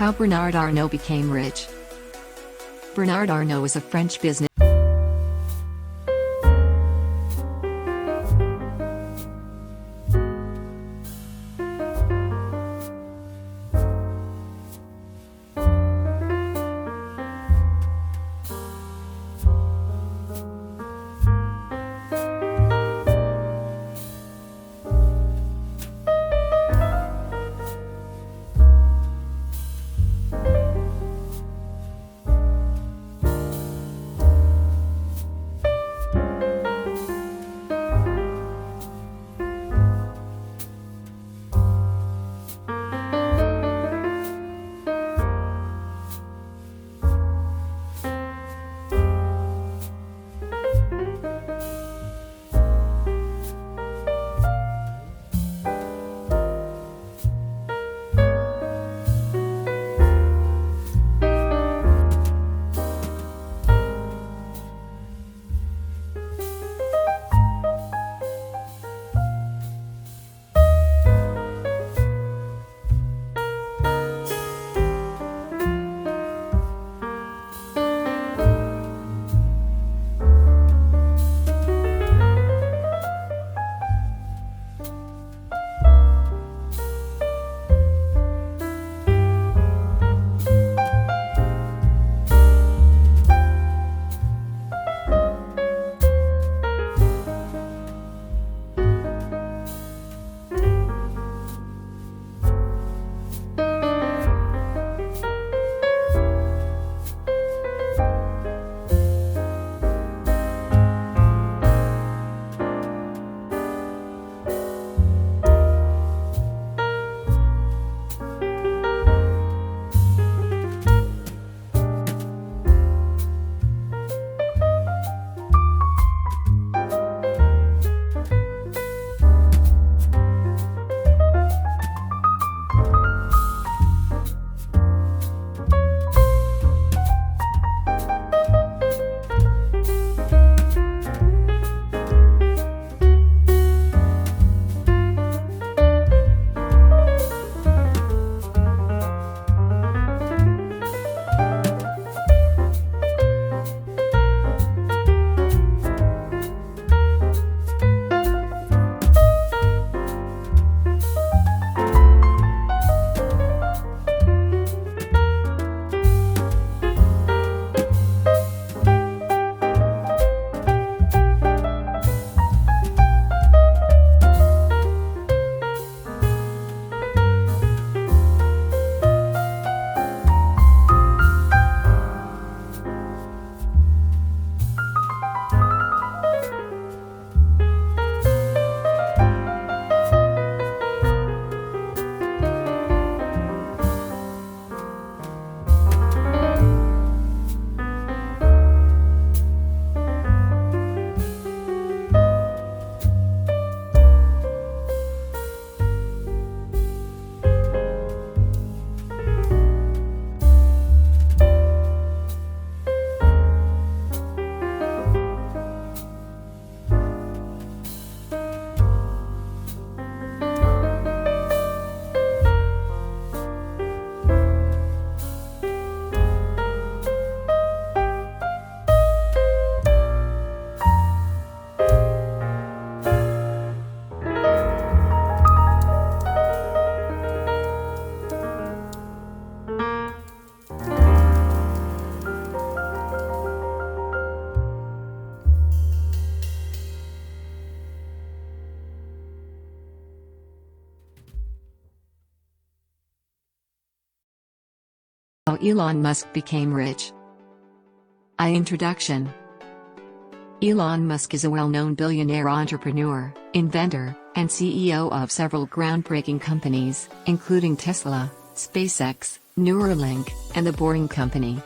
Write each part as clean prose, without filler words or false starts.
How Bernard Arnault became rich. Bernard Arnault is a French business. How Elon Musk became rich. Introduction. Elon Musk is a well-known billionaire entrepreneur, inventor, and CEO of several groundbreaking companies, including Tesla, SpaceX, Neuralink, and the Boring Company.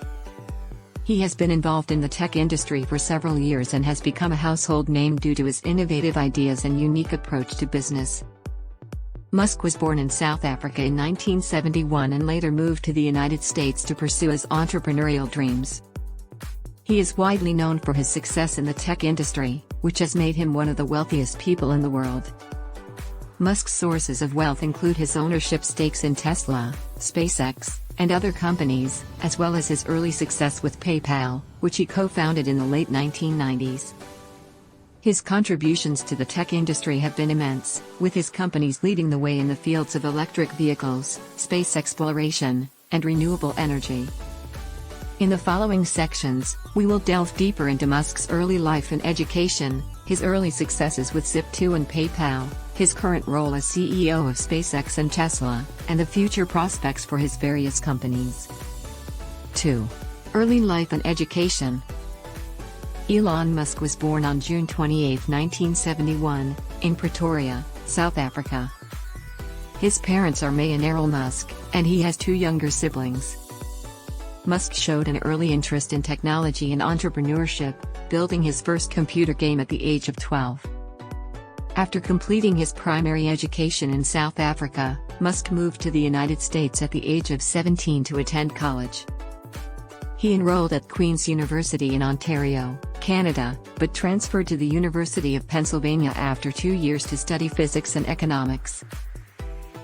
He has been involved in the tech industry for several years and has become a household name due to his innovative ideas and unique approach to business. Musk was born in South Africa in 1971 and later moved to the United States to pursue his entrepreneurial dreams. He is widely known for his success in the tech industry, which has made him one of the wealthiest people in the world. Musk's sources of wealth include his ownership stakes in Tesla, SpaceX, and other companies, as well as his early success with PayPal, which he co-founded in the late 1990s. His contributions to the tech industry have been immense, with his companies leading the way in the fields of electric vehicles, space exploration, and renewable energy. In the following sections, we will delve deeper into Musk's early life and education, his early successes with Zip2 and PayPal, his current role as CEO of SpaceX and Tesla, and the future prospects for his various companies. 2. Early life and education. Elon Musk was born on June 28, 1971, in Pretoria, South Africa. His parents are May and Errol Musk, and he has 2 younger siblings. Musk showed an early interest in technology and entrepreneurship, building his first computer game at the age of 12. After completing his primary education in South Africa, Musk moved to the United States at the age of 17 to attend college. He enrolled at Queen's University in Ontario, Canada, but transferred to the University of Pennsylvania after 2 years to study physics and economics.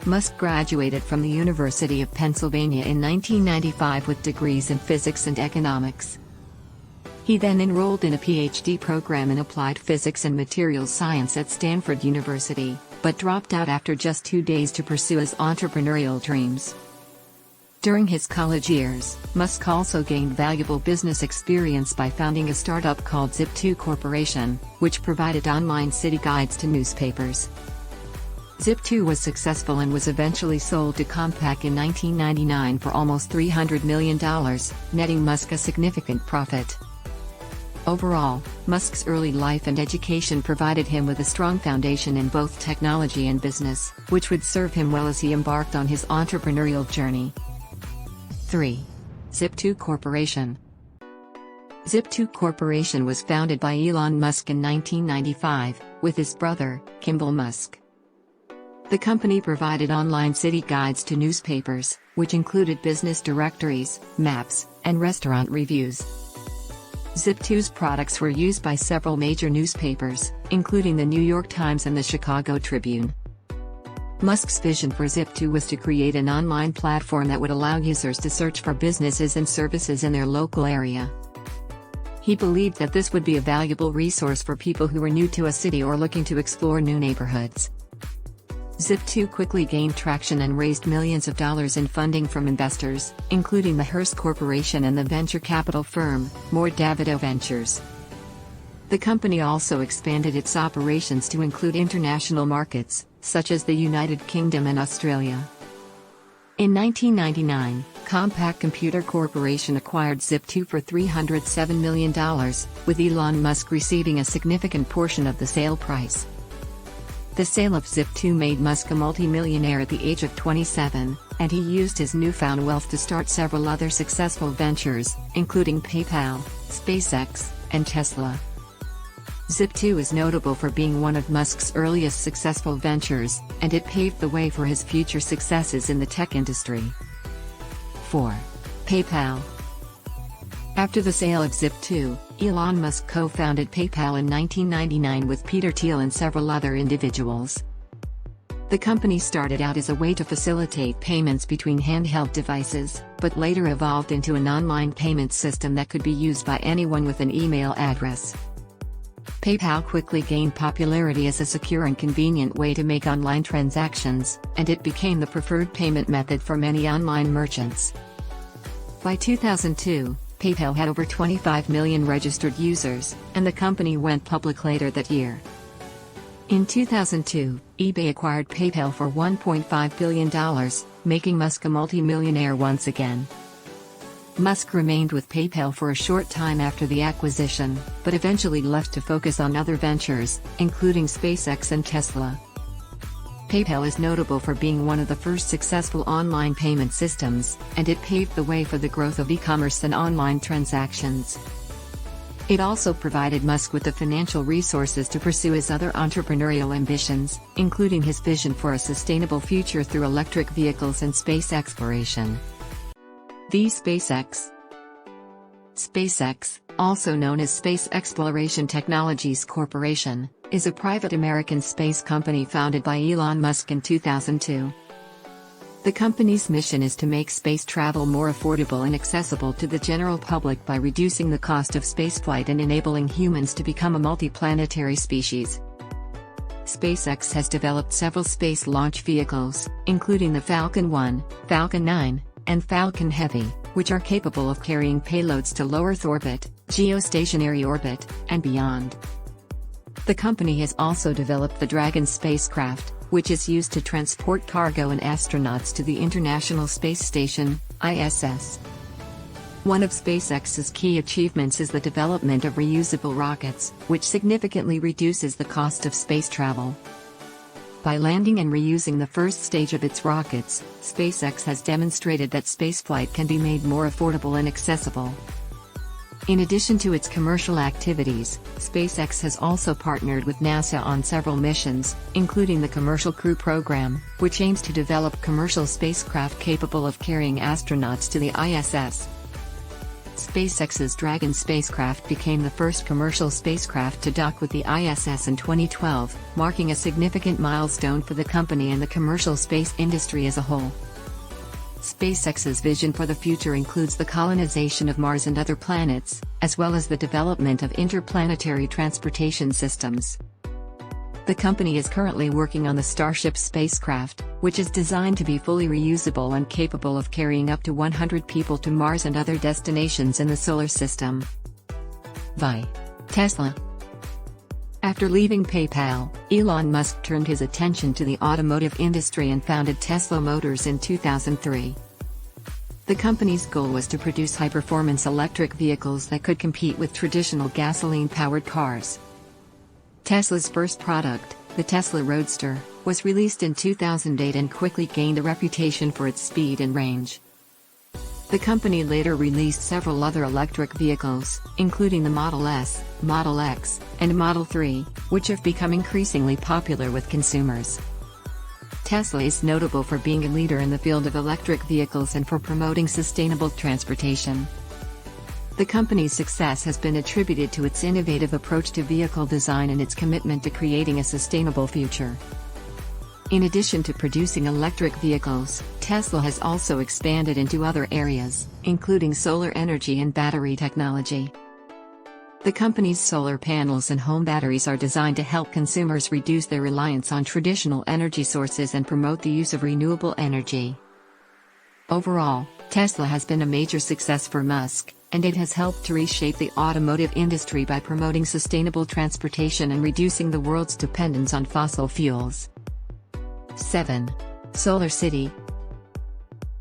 Musk graduated from the University of Pennsylvania in 1995 with degrees in physics and economics. He then enrolled in a PhD program in applied physics and materials science at Stanford University, but dropped out after just 2 days to pursue his entrepreneurial dreams. During his college years, Musk also gained valuable business experience by founding a startup called Zip2 Corporation, which provided online city guides to newspapers. Zip2 was successful and was eventually sold to Compaq in 1999 for almost $300 million, netting Musk a significant profit. Overall, Musk's early life and education provided him with a strong foundation in both technology and business, which would serve him well as he embarked on his entrepreneurial journey. 3. Zip2 Corporation. Zip2 Corporation was founded by Elon Musk in 1995, with his brother, Kimball Musk. The company provided online city guides to newspapers, which included business directories, maps, and restaurant reviews. Zip2's products were used by several major newspapers, including the New York Times and the Chicago Tribune. Musk's vision for Zip2 was to create an online platform that would allow users to search for businesses and services in their local area. He believed that this would be a valuable resource for people who were new to a city or looking to explore new neighborhoods. Zip2 quickly gained traction and raised millions of dollars in funding from investors, including the Hearst Corporation and the venture capital firm, Moore Davidow Ventures. The company also expanded its operations to include international markets, such as the United Kingdom and Australia. In 1999, Compaq Computer Corporation acquired Zip2 for $307 million, with Elon Musk receiving a significant portion of the sale price. The sale of Zip2 made Musk a multi-millionaire at the age of 27, and he used his newfound wealth to start several other successful ventures, including PayPal, SpaceX, and Tesla. Zip2 is notable for being one of Musk's earliest successful ventures, and it paved the way for his future successes in the tech industry. 4. PayPal. After the sale of Zip2, Elon Musk co-founded PayPal in 1999 with Peter Thiel and several other individuals. The company started out as a way to facilitate payments between handheld devices, but later evolved into an online payment system that could be used by anyone with an email address. PayPal quickly gained popularity as a secure and convenient way to make online transactions, and it became the preferred payment method for many online merchants. By 2002, PayPal had over 25 million registered users, and the company went public later that year. In 2002, eBay acquired PayPal for $1.5 billion, making Musk a multi-millionaire once again. Musk remained with PayPal for a short time after the acquisition, but eventually left to focus on other ventures, including SpaceX and Tesla. PayPal is notable for being one of the first successful online payment systems, and it paved the way for the growth of e-commerce and online transactions. It also provided Musk with the financial resources to pursue his other entrepreneurial ambitions, including his vision for a sustainable future through electric vehicles and space exploration. SpaceX, also known as Space Exploration Technologies Corporation, is a private American space company founded by Elon Musk in 2002. The company's mission is to make space travel more affordable and accessible to the general public by reducing the cost of spaceflight and enabling humans to become a multiplanetary species. SpaceX has developed several space launch vehicles, including the Falcon 1, Falcon 9, and Falcon Heavy, which are capable of carrying payloads to low Earth orbit, geostationary orbit, and beyond. The company has also developed the Dragon spacecraft, which is used to transport cargo and astronauts to the International Space Station, ISS. One of SpaceX's key achievements is the development of reusable rockets, which significantly reduces the cost of space travel. By landing and reusing the first stage of its rockets, SpaceX has demonstrated that spaceflight can be made more affordable and accessible. In addition to its commercial activities, SpaceX has also partnered with NASA on several missions, including the Commercial Crew Program, which aims to develop commercial spacecraft capable of carrying astronauts to the ISS. SpaceX's Dragon spacecraft became the first commercial spacecraft to dock with the ISS in 2012, marking a significant milestone for the company and the commercial space industry as a whole. SpaceX's vision for the future includes the colonization of Mars and other planets, as well as the development of interplanetary transportation systems. The company is currently working on the Starship spacecraft, which is designed to be fully reusable and capable of carrying up to 100 people to Mars and other destinations in the solar system. By Tesla. After leaving PayPal, Elon Musk turned his attention to the automotive industry and founded Tesla Motors in 2003. The company's goal was to produce high-performance electric vehicles that could compete with traditional gasoline-powered cars. Tesla's first product, the Tesla Roadster, was released in 2008 and quickly gained a reputation for its speed and range. The company later released several other electric vehicles, including the Model S, Model X, and Model 3, which have become increasingly popular with consumers. Tesla is notable for being a leader in the field of electric vehicles and for promoting sustainable transportation. The company's success has been attributed to its innovative approach to vehicle design and its commitment to creating a sustainable future. In addition to producing electric vehicles, Tesla has also expanded into other areas, including solar energy and battery technology. The company's solar panels and home batteries are designed to help consumers reduce their reliance on traditional energy sources and promote the use of renewable energy. Overall, Tesla has been a major success for Musk, and it has helped to reshape the automotive industry by promoting sustainable transportation and reducing the world's dependence on fossil fuels. 7. Solar City.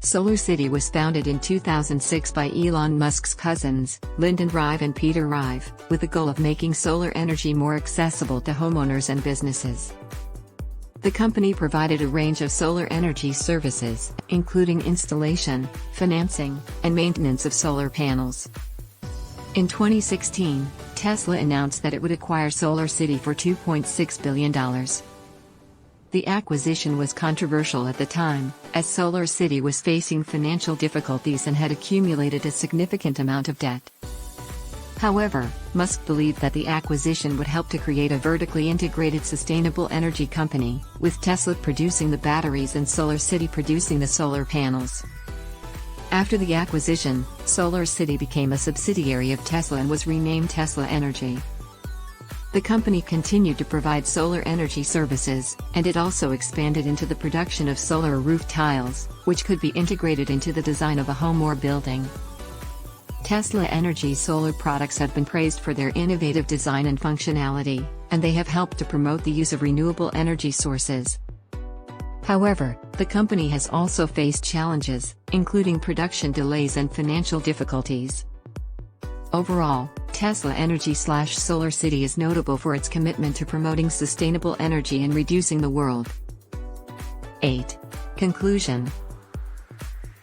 Solar City was founded in 2006 by Elon Musk's cousins, Lyndon Rive and Peter Rive, with the goal of making solar energy more accessible to homeowners and businesses. The company provided a range of solar energy services, including installation, financing, and maintenance of solar panels. In 2016, Tesla announced that it would acquire Solar City for $2.6 billion. The acquisition was controversial at the time, as Solar City was facing financial difficulties and had accumulated a significant amount of debt. However, Musk believed that the acquisition would help to create a vertically integrated sustainable energy company, with Tesla producing the batteries and Solar City producing the solar panels. After the acquisition, Solar City became a subsidiary of Tesla and was renamed Tesla Energy. The company continued to provide solar energy services, and it also expanded into the production of solar roof tiles, which could be integrated into the design of a home or building. Tesla Energy's solar products have been praised for their innovative design and functionality, and they have helped to promote the use of renewable energy sources. However, the company has also faced challenges, including production delays and financial difficulties. Overall, Tesla Energy/Solar City is notable for its commitment to promoting sustainable energy and reducing the world. 8. Conclusion.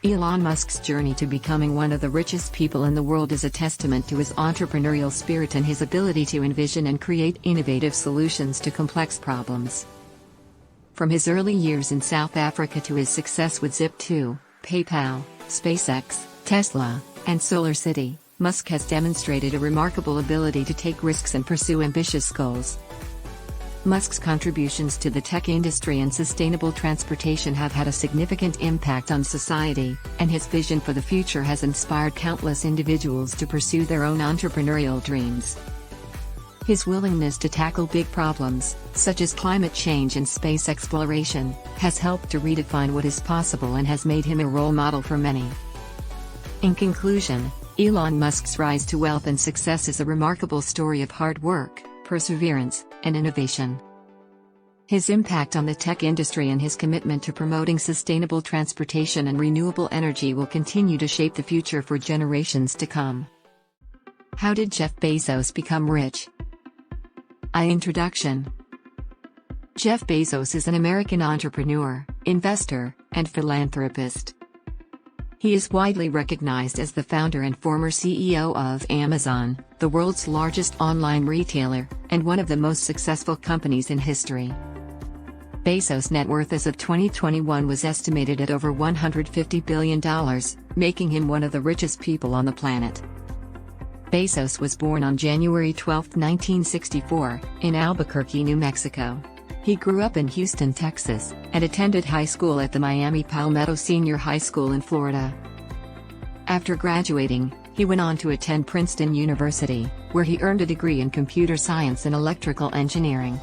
Elon Musk's journey to becoming one of the richest people in the world is a testament to his entrepreneurial spirit and his ability to envision and create innovative solutions to complex problems. From his early years in South Africa to his success with Zip2, PayPal, SpaceX, Tesla, and Solar City, Musk has demonstrated a remarkable ability to take risks and pursue ambitious goals. Musk's contributions to the tech industry and sustainable transportation have had a significant impact on society, and his vision for the future has inspired countless individuals to pursue their own entrepreneurial dreams. His willingness to tackle big problems, such as climate change and space exploration, has helped to redefine what is possible and has made him a role model for many. In conclusion, Elon Musk's rise to wealth and success is a remarkable story of hard work, perseverance, and innovation. His impact on the tech industry and his commitment to promoting sustainable transportation and renewable energy will continue to shape the future for generations to come. How did Jeff Bezos become rich? Introduction. Jeff Bezos is an American entrepreneur, investor, and philanthropist. He is widely recognized as the founder and former CEO of Amazon, the world's largest online retailer, and one of the most successful companies in history. Bezos' net worth as of 2021 was estimated at over $150 billion, making him one of the richest people on the planet. Bezos was born on January 12, 1964, in Albuquerque, New Mexico. He grew up in Houston, Texas, and attended high school at the Miami Palmetto Senior High School in Florida. After graduating, he went on to attend Princeton University, where he earned a degree in computer science and electrical engineering.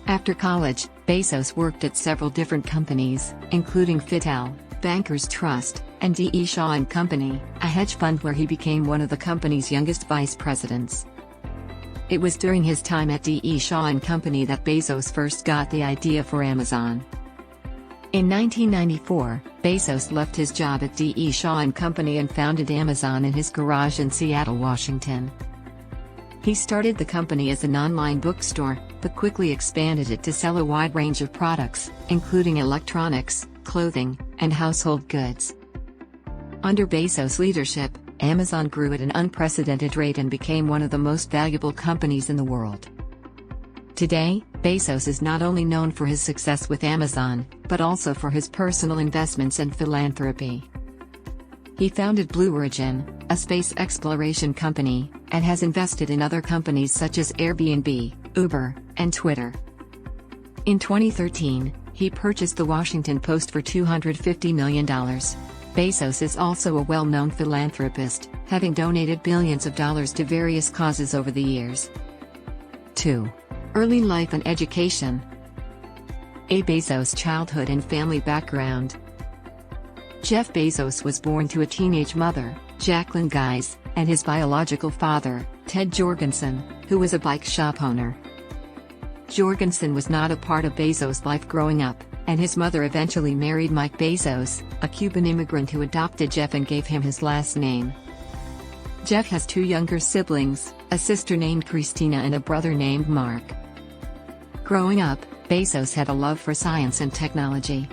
After college, Bezos worked at several different companies, including Fittel, Bankers Trust, and D.E. Shaw & Company, a hedge fund where he became one of the company's youngest vice presidents. It was during his time at D.E. Shaw & Company that Bezos first got the idea for Amazon. In 1994, Bezos left his job at D.E. Shaw & Company and founded Amazon in his garage in Seattle, Washington. He started the company as an online bookstore, but quickly expanded it to sell a wide range of products, including electronics, clothing, and household goods. Under Bezos' leadership, Amazon grew at an unprecedented rate and became one of the most valuable companies in the world. Today, Bezos is not only known for his success with Amazon, but also for his personal investments and philanthropy. He founded Blue Origin, a space exploration company, and has invested in other companies such as Airbnb, Uber, and Twitter. In 2013, he purchased the Washington Post for $250 million. Bezos is also a well-known philanthropist, having donated billions of dollars to various causes over the years. 2. Early life and education. A. Bezos' childhood and family background. Jeff Bezos was born to a teenage mother, Jacqueline Guise, and his biological father, Ted Jorgensen, who was a bike shop owner. Jorgensen was not a part of Bezos' life growing up, and his mother eventually married Mike Bezos, a Cuban immigrant who adopted Jeff and gave him his last name. Jeff has two younger siblings, a sister named Christina and a brother named Mark. Growing up, Bezos had a love for science and technology.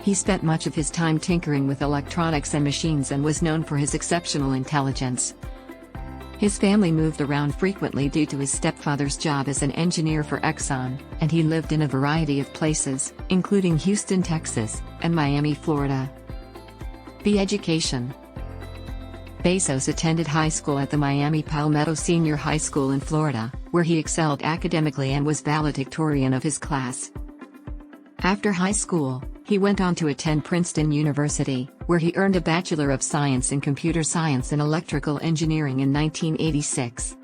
He spent much of his time tinkering with electronics and machines and was known for his exceptional intelligence. His family moved around frequently due to his stepfather's job as an engineer for Exxon, and he lived in a variety of places, including Houston, Texas, and Miami, Florida. B. Education. Bezos attended high school at the Miami Palmetto Senior High School in Florida, where he excelled academically and was valedictorian of his class. After high school, he went on to attend Princeton University, where he earned a Bachelor of Science in Computer Science and Electrical Engineering in 1986.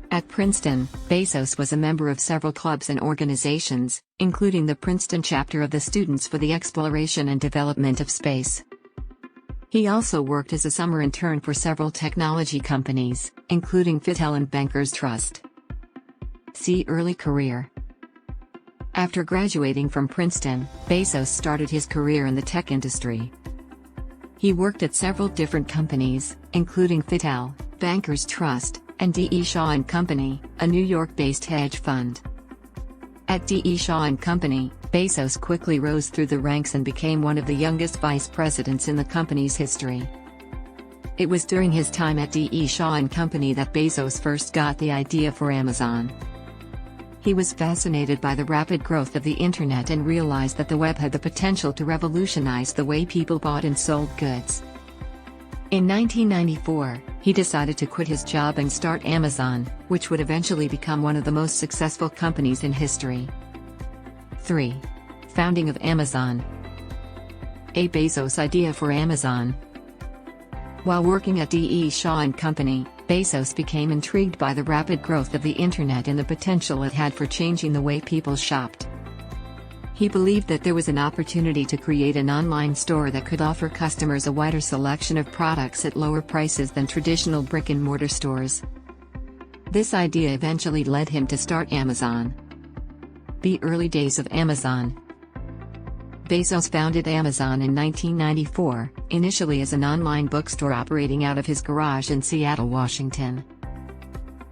At Princeton, Bezos was a member of several clubs and organizations, including the Princeton chapter of the Students for the Exploration and Development of Space. He also worked as a summer intern for several technology companies, including Fittel and Bankers Trust. See early career. After graduating from Princeton, Bezos started his career in the tech industry. He worked at several different companies, including Fittel, Bankers Trust, and D.E. Shaw & Company, a New York-based hedge fund. At D.E. Shaw & Company, Bezos quickly rose through the ranks and became one of the youngest vice presidents in the company's history. It was during his time at D.E. Shaw & Company that Bezos first got the idea for Amazon. He was fascinated by the rapid growth of the internet and realized that the web had the potential to revolutionize the way people bought and sold goods. In 1994, he decided to quit his job and start Amazon, which would eventually become one of the most successful companies in history. 3. Founding of Amazon. A. Bezos' idea for Amazon. While working at D.E. Shaw and Company, Bezos became intrigued by the rapid growth of the internet and the potential it had for changing the way people shopped. He believed that there was an opportunity to create an online store that could offer customers a wider selection of products at lower prices than traditional brick-and-mortar stores. This idea eventually led him to start Amazon. The early days of Amazon. Bezos founded Amazon in 1994, initially as an online bookstore operating out of his garage in Seattle, Washington.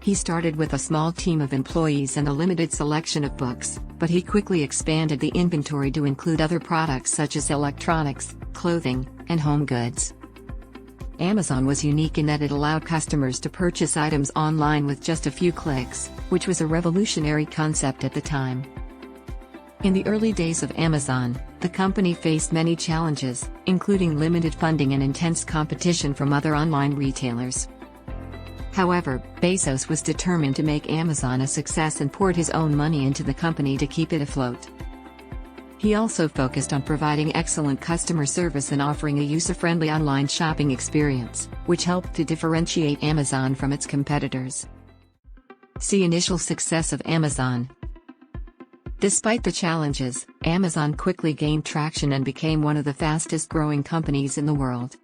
He started with a small team of employees and a limited selection of books, but he quickly expanded the inventory to include other products such as electronics, clothing, and home goods. Amazon was unique in that it allowed customers to purchase items online with just a few clicks, which was a revolutionary concept at the time. In the early days of Amazon, the company faced many challenges, including limited funding and intense competition from other online retailers. However, Bezos was determined to make Amazon a success and poured his own money into the company to keep it afloat. He also focused on providing excellent customer service and offering a user-friendly online shopping experience, which helped to differentiate Amazon from its competitors. See initial success of Amazon. Despite the challenges, Amazon quickly gained traction and became one of the fastest-growing companies in the world.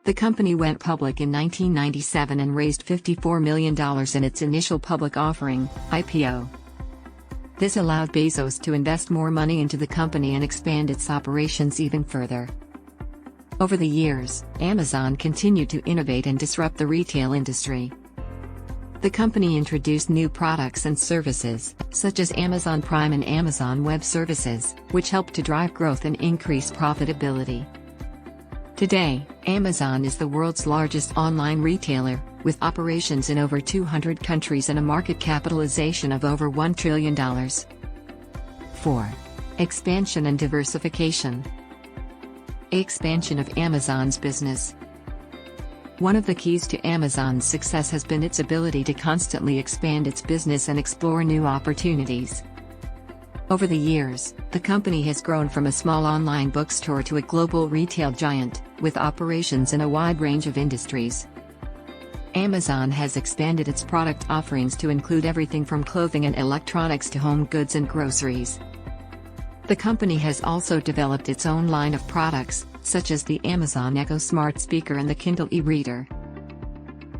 The company went public in 1997 and raised $54 million in its initial public offering, IPO. This allowed Bezos to invest more money into the company and expand its operations even further. Over the years, Amazon continued to innovate and disrupt the retail industry. The company introduced new products and services, such as Amazon Prime and Amazon Web Services, which helped to drive growth and increase profitability. Today, Amazon is the world's largest online retailer, with operations in over 200 countries and a market capitalization of over $1 trillion. 4. Expansion and diversification. Expansion of Amazon's business. One of the keys to Amazon's success has been its ability to constantly expand its business and explore new opportunities. Over the years, the company has grown from a small online bookstore to a global retail giant, with operations in a wide range of industries. Amazon has expanded its product offerings to include everything from clothing and electronics to home goods and groceries. The company has also developed its own line of products, such as the Amazon Echo Smart Speaker and the Kindle e-reader.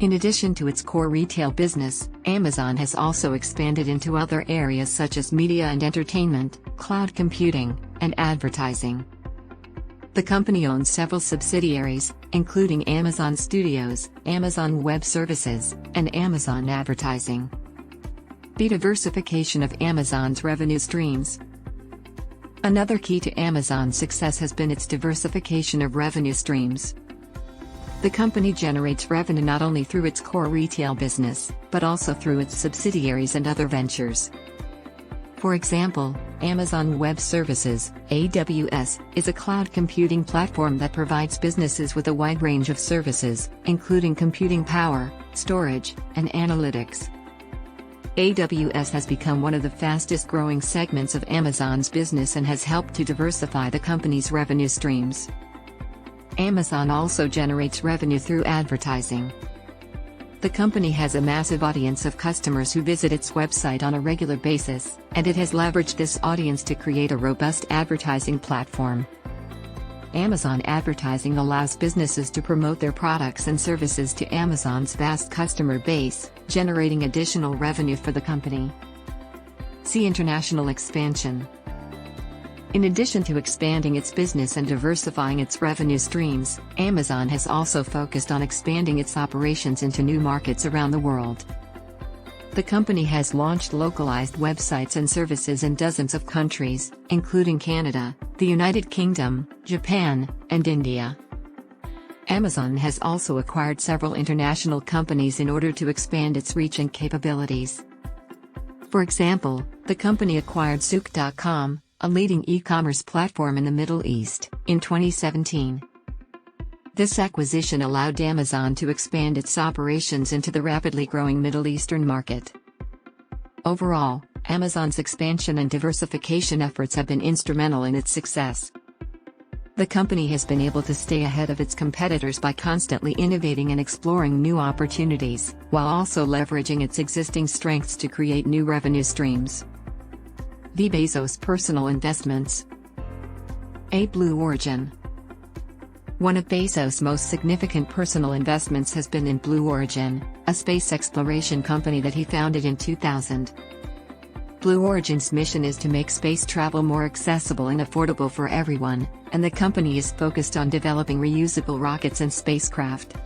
In addition to its core retail business, Amazon has also expanded into other areas such as media and entertainment, cloud computing, and advertising. The company owns several subsidiaries, including Amazon Studios, Amazon Web Services, and Amazon Advertising. The diversification of Amazon's revenue streams. Another key to Amazon's success has been its diversification of revenue streams. The company generates revenue not only through its core retail business, but also through its subsidiaries and other ventures. For example, Amazon Web Services, AWS, is a cloud computing platform that provides businesses with a wide range of services, including computing power, storage, and analytics. AWS has become one of the fastest-growing segments of Amazon's business and has helped to diversify the company's revenue streams. Amazon also generates revenue through advertising. The company has a massive audience of customers who visit its website on a regular basis, and it has leveraged this audience to create a robust advertising platform. Amazon Advertising allows businesses to promote their products and services to Amazon's vast customer base, generating additional revenue for the company. See international expansion. In addition to expanding its business and diversifying its revenue streams, Amazon has also focused on expanding its operations into new markets around the world. The company has launched localized websites and services in dozens of countries, including Canada, the United Kingdom, Japan, and India. Amazon has also acquired several international companies in order to expand its reach and capabilities. For example, the company acquired Souk.com, a leading e-commerce platform in the Middle East, in 2017. This acquisition allowed Amazon to expand its operations into the rapidly growing Middle Eastern market. Overall, Amazon's expansion and diversification efforts have been instrumental in its success. The company has been able to stay ahead of its competitors by constantly innovating and exploring new opportunities, while also leveraging its existing strengths to create new revenue streams. V. Bezos' personal investments. A. Blue Origin. One of Bezos' most significant personal investments has been in Blue Origin, a space exploration company that he founded in 2000. Blue Origin's mission is to make space travel more accessible and affordable for everyone, and the company is focused on developing reusable rockets and spacecraft.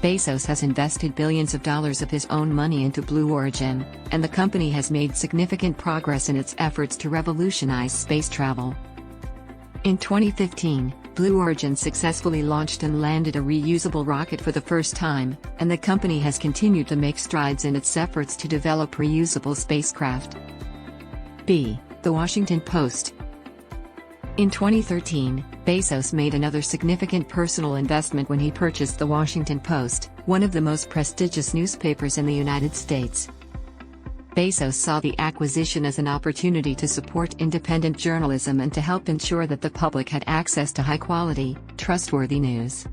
Bezos has invested billions of dollars of his own money into Blue Origin, and the company has made significant progress in its efforts to revolutionize space travel. In 2015, Blue Origin successfully launched and landed a reusable rocket for the first time, and the company has continued to make strides in its efforts to develop reusable spacecraft. B. The Washington Post. In 2013, Bezos made another significant personal investment when he purchased the Washington Post, one of the most prestigious newspapers in the United States. Bezos saw the acquisition as an opportunity to support independent journalism and to help ensure that the public had access to high-quality, trustworthy news.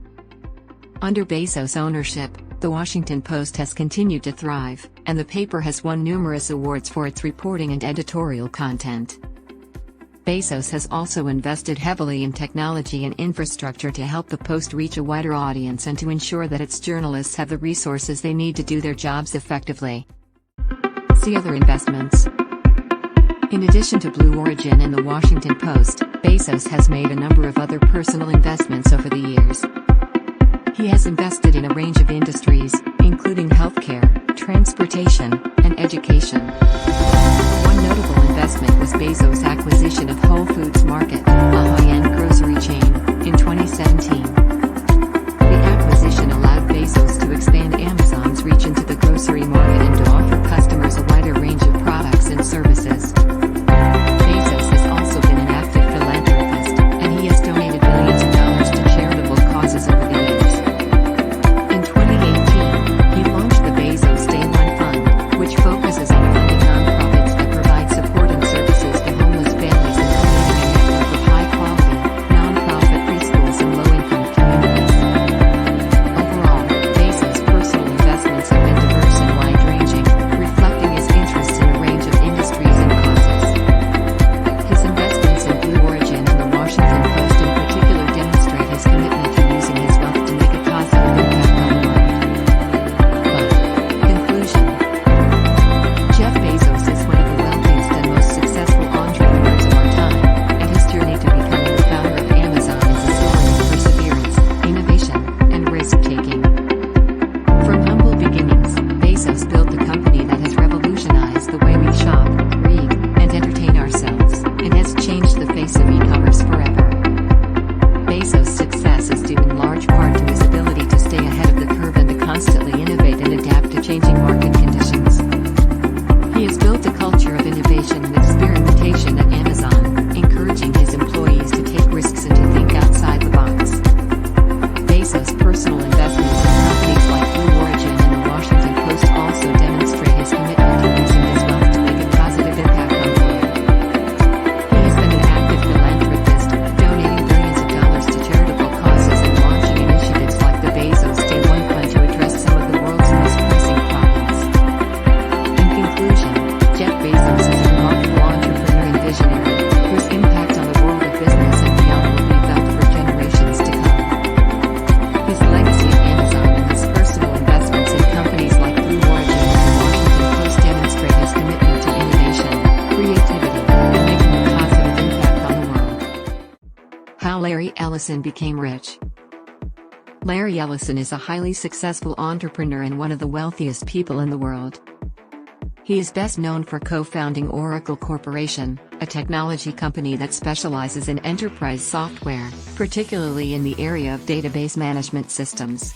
Under Bezos' ownership, the Washington Post has continued to thrive, and the paper has won numerous awards for its reporting and editorial content. Bezos has also invested heavily in technology and infrastructure to help the Post reach a wider audience and to ensure that its journalists have the resources they need to do their jobs effectively. See other investments. In addition to Blue Origin and the Washington Post, Bezos has made a number of other personal investments over the years. He has invested in a range of industries, including healthcare, transportation, and education. One notable investment was Bezos' acquisition of Whole Foods Market, a high-end grocery chain, in 2017. The acquisition allowed Bezos to expand Amazon's reach into the grocery market and to offer customers a wider range of products and services. Bezos has also been an active philanthropist, and he has donated billions of dollars to charitable causes over the years. In 2018, he launched the Bezos Day One Fund, which focuses on funding nonprofits that provide support and services to homeless families and creating a network of high-quality, nonprofit preschools in low-income communities. Overall, Bezos' personal investments have been diverse and wide-ranging, reflecting his interests in a range of industries and causes. His investments in Blue Origin and the Washington Post in particular demonstrate his commitment to using his wealth to make a positive impact on the world. Conclusion. Jeff Bezos is one of the wealthiest and most successful entrepreneurs of our time, and his journey to becoming the founder of Amazon is a story of perseverance, innovation, and risk-taking. From humble beginnings, Bezos built a company that has revolutionized the way we shop, read, and entertain ourselves, and has changed the face of e-commerce forever. Bezos' success is due in large part to his ability to stay ahead of the curve and to constantly innovate and adapt to changing market conditions. He has built a culture of innovation and experimentation at Amazon, encouraging his employees to take risks and to think outside the box. Bezos' personal investments in companies like Blue Origin and the Washington Post also demonstrate his commitment to using his wealth to make a positive impact on the world. He has been an active philanthropist, donating billions of dollars to charitable causes and launching initiatives like the Bezos Day One Fund to address some of the world's most pressing problems. In conclusion, Jeff Bezos is a remarkable entrepreneur and visionary, whose impact on the world of business and beyond will be felt for generations to come. His legacy at Amazon and his personal investments in companies like Blue Origin and the Washington Post demonstrate his commitment to innovation, creativity, and making a positive impact on the world. How Larry Ellison became rich. Larry Ellison is a highly successful entrepreneur and one of the wealthiest people in the world. He is best known for co-founding Oracle Corporation, a technology company that specializes in enterprise software, particularly in the area of database management systems.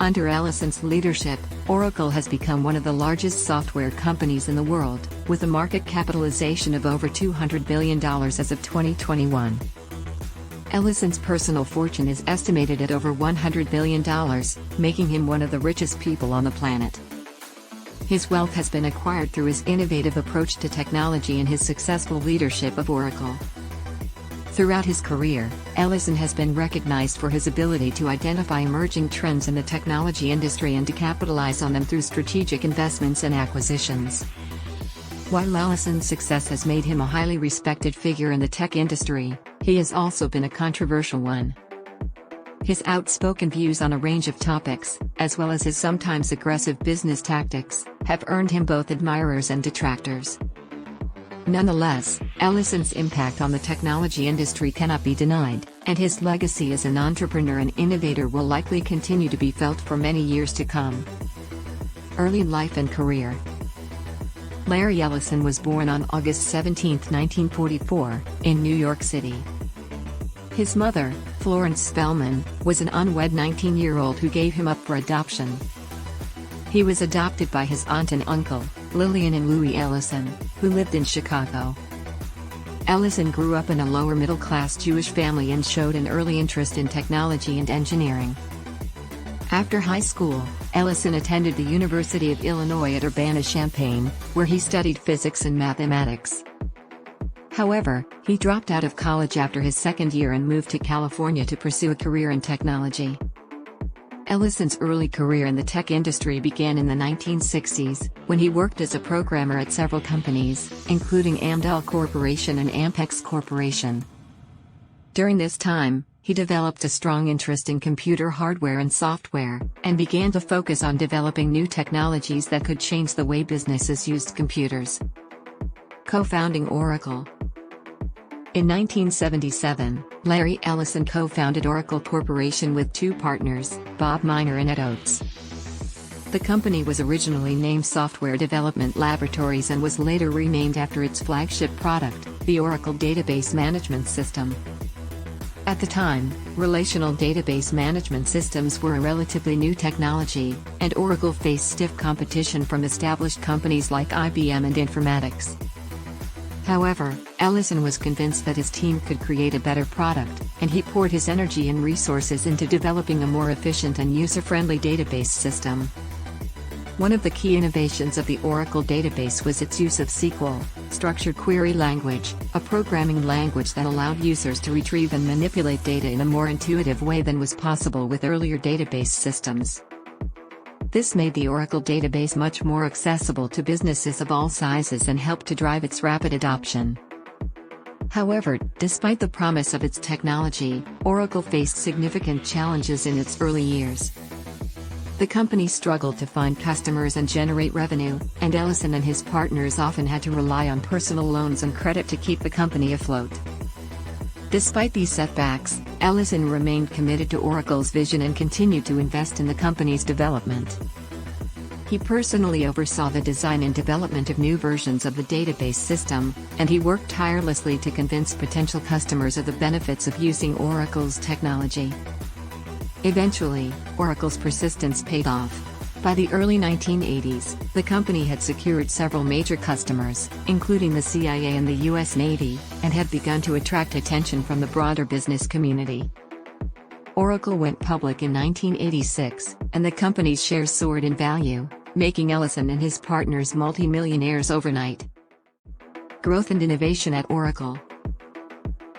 Under Ellison's leadership, Oracle has become one of the largest software companies in the world, with a market capitalization of over $200 billion as of 2021. Ellison's personal fortune is estimated at over $100 billion, making him one of the richest people on the planet. His wealth has been acquired through his innovative approach to technology and his successful leadership of Oracle. Throughout his career, Ellison has been recognized for his ability to identify emerging trends in the technology industry and to capitalize on them through strategic investments and acquisitions. While Ellison's success has made him a highly respected figure in the tech industry, he has also been a controversial one. His outspoken views on a range of topics, as well as his sometimes aggressive business tactics, have earned him both admirers and detractors. Nonetheless, Ellison's impact on the technology industry cannot be denied, and his legacy as an entrepreneur and innovator will likely continue to be felt for many years to come. Early life and career. Larry Ellison was born on August 17, 1944, in New York City. His mother, Florence Spellman, was an unwed 19-year-old who gave him up for adoption. He was adopted by his aunt and uncle, Lillian and Louis Ellison, who lived in Chicago. Ellison grew up in a lower-middle-class Jewish family and showed an early interest in technology and engineering. After high school, Ellison attended the University of Illinois at Urbana-Champaign, where he studied physics and mathematics. However, he dropped out of college after his second year and moved to California to pursue a career in technology. Ellison's early career in the tech industry began in the 1960s, when he worked as a programmer at several companies, including Amdahl Corporation and Ampex Corporation. During this time, he developed a strong interest in computer hardware and software, and began to focus on developing new technologies that could change the way businesses used computers. Co-founding Oracle. In 1977, Larry Ellison co-founded Oracle Corporation with two partners, Bob Miner and Ed Oates. The company was originally named Software Development Laboratories and was later renamed after its flagship product, the Oracle Database Management System. At the time, relational database management systems were a relatively new technology, and Oracle faced stiff competition from established companies like IBM and Informatics. However, Ellison was convinced that his team could create a better product, and he poured his energy and resources into developing a more efficient and user-friendly database system. One of the key innovations of the Oracle database was its use of SQL, Structured Query Language, a programming language that allowed users to retrieve and manipulate data in a more intuitive way than was possible with earlier database systems. This made the Oracle database much more accessible to businesses of all sizes and helped to drive its rapid adoption. However, despite the promise of its technology, Oracle faced significant challenges in its early years. The company struggled to find customers and generate revenue, and Ellison and his partners often had to rely on personal loans and credit to keep the company afloat. Despite these setbacks, Ellison remained committed to Oracle's vision and continued to invest in the company's development. He personally oversaw the design and development of new versions of the database system, and he worked tirelessly to convince potential customers of the benefits of using Oracle's technology. Eventually, Oracle's persistence paid off. By the early 1980s, the company had secured several major customers, including the CIA and the U.S. Navy, and had begun to attract attention from the broader business community. Oracle went public in 1986, and the company's shares soared in value, making Ellison and his partners multi-millionaires overnight. Growth and innovation at Oracle.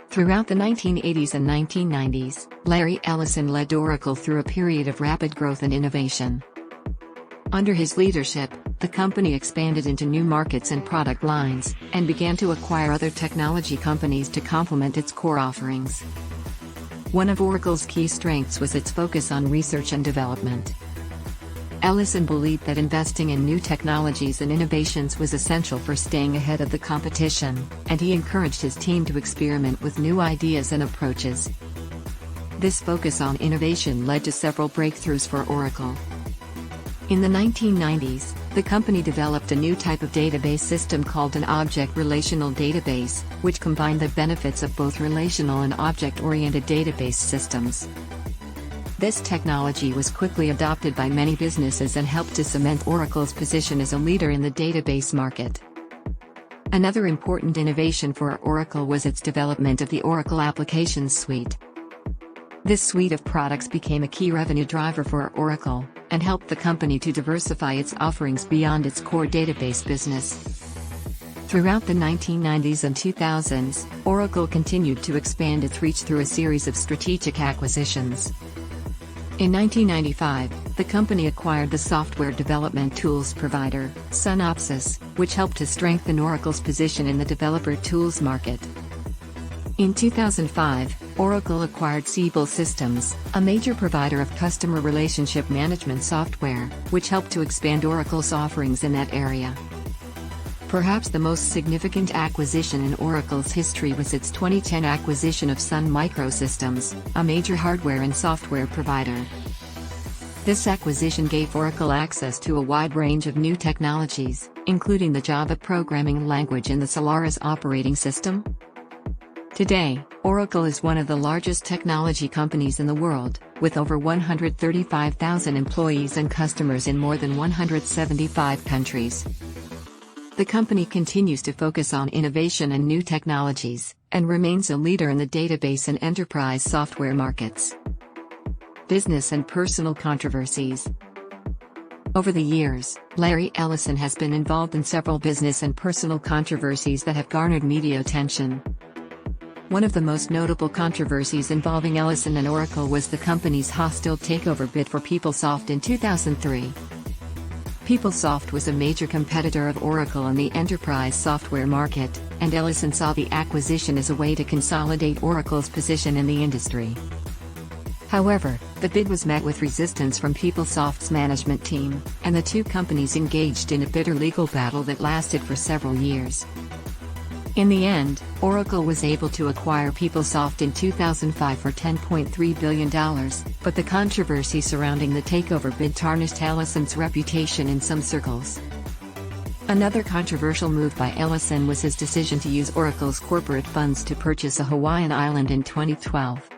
Throughout the 1980s and 1990s, Larry Ellison led Oracle through a period of rapid growth and innovation. Under his leadership, the company expanded into new markets and product lines, and began to acquire other technology companies to complement its core offerings. One of Oracle's key strengths was its focus on research and development. Ellison believed that investing in new technologies and innovations was essential for staying ahead of the competition, and he encouraged his team to experiment with new ideas and approaches. This focus on innovation led to several breakthroughs for Oracle. In the 1990s, the company developed a new type of database system called an object relational database, which combined the benefits of both relational and object-oriented database systems. This technology was quickly adopted by many businesses and helped to cement Oracle's position as a leader in the database market. Another important innovation for Oracle was its development of the Oracle Applications Suite. This suite of products became a key revenue driver for Oracle, and helped the company to diversify its offerings beyond its core database business. Throughout the 1990s and 2000s, Oracle continued to expand its reach through a series of strategic acquisitions. In 1995, the company acquired the software development tools provider, Synopsys, which helped to strengthen Oracle's position in the developer tools market. In 2005, Oracle acquired Siebel Systems, a major provider of customer relationship management software, which helped to expand Oracle's offerings in that area. Perhaps the most significant acquisition in Oracle's history was its 2010 acquisition of Sun Microsystems, a major hardware and software provider. This acquisition gave Oracle access to a wide range of new technologies, including the Java programming language and the Solaris operating system. Today, Oracle is one of the largest technology companies in the world, with over 135,000 employees and customers in more than 175 countries. The company continues to focus on innovation and new technologies, and remains a leader in the database and enterprise software markets. Business and personal controversies. Over the years, Larry Ellison has been involved in several business and personal controversies that have garnered media attention. One of the most notable controversies involving Ellison and Oracle was the company's hostile takeover bid for PeopleSoft in 2003. PeopleSoft was a major competitor of Oracle in the enterprise software market, and Ellison saw the acquisition as a way to consolidate Oracle's position in the industry. However, the bid was met with resistance from PeopleSoft's management team, and the two companies engaged in a bitter legal battle that lasted for several years. In the end, Oracle was able to acquire PeopleSoft in 2005 for $10.3 billion, but the controversy surrounding the takeover bid tarnished Ellison's reputation in some circles. Another controversial move by Ellison was his decision to use Oracle's corporate funds to purchase a Hawaiian island in 2012.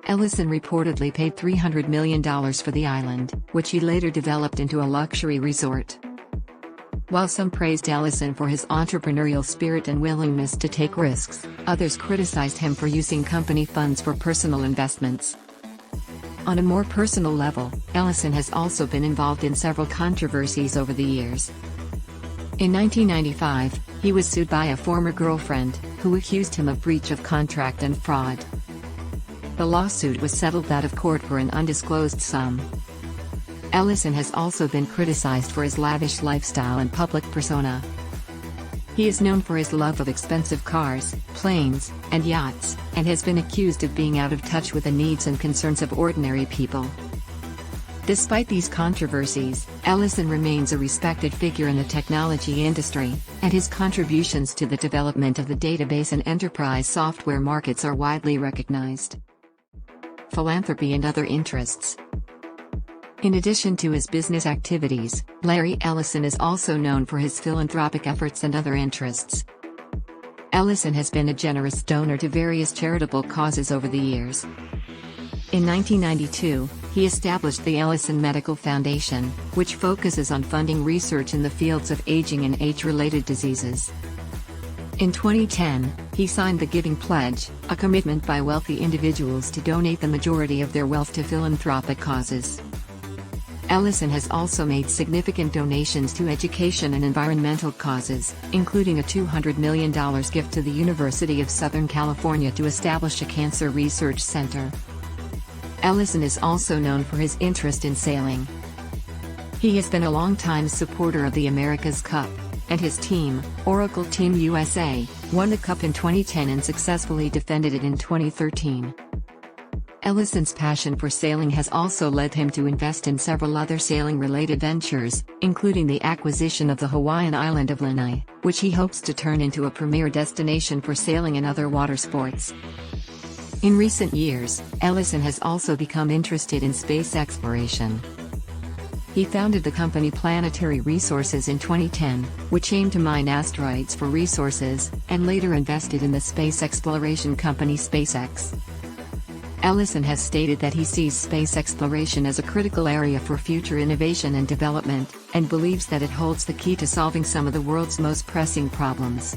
Ellison reportedly paid $300 million for the island, which he later developed into a luxury resort. While some praised Ellison for his entrepreneurial spirit and willingness to take risks, others criticized him for using company funds for personal investments. On a more personal level, Ellison has also been involved in several controversies over the years. In 1995, he was sued by a former girlfriend, who accused him of breach of contract and fraud. The lawsuit was settled out of court for an undisclosed sum. Ellison has also been criticized for his lavish lifestyle and public persona. He is known for his love of expensive cars, planes, and yachts, and has been accused of being out of touch with the needs and concerns of ordinary people. Despite these controversies, Ellison remains a respected figure in the technology industry, and his contributions to the development of the database and enterprise software markets are widely recognized. Philanthropy and other interests. In addition to his business activities, Larry Ellison is also known for his philanthropic efforts and other interests. Ellison has been a generous donor to various charitable causes over the years. In 1992, he established the Ellison Medical Foundation, which focuses on funding research in the fields of aging and age-related diseases. In 2010, he signed the Giving Pledge, a commitment by wealthy individuals to donate the majority of their wealth to philanthropic causes. Ellison has also made significant donations to education and environmental causes, including a $200 million gift to the University of Southern California to establish a cancer research center. Ellison is also known for his interest in sailing. He has been a longtime supporter of the America's Cup, and his team, Oracle Team USA, won the Cup in 2010 and successfully defended it in 2013. Ellison's passion for sailing has also led him to invest in several other sailing-related ventures, including the acquisition of the Hawaiian island of Lanai, which he hopes to turn into a premier destination for sailing and other water sports. In recent years, Ellison has also become interested in space exploration. He founded the company Planetary Resources in 2010, which aimed to mine asteroids for resources, and later invested in the space exploration company SpaceX. Ellison has stated that he sees space exploration as a critical area for future innovation and development, and believes that it holds the key to solving some of the world's most pressing problems.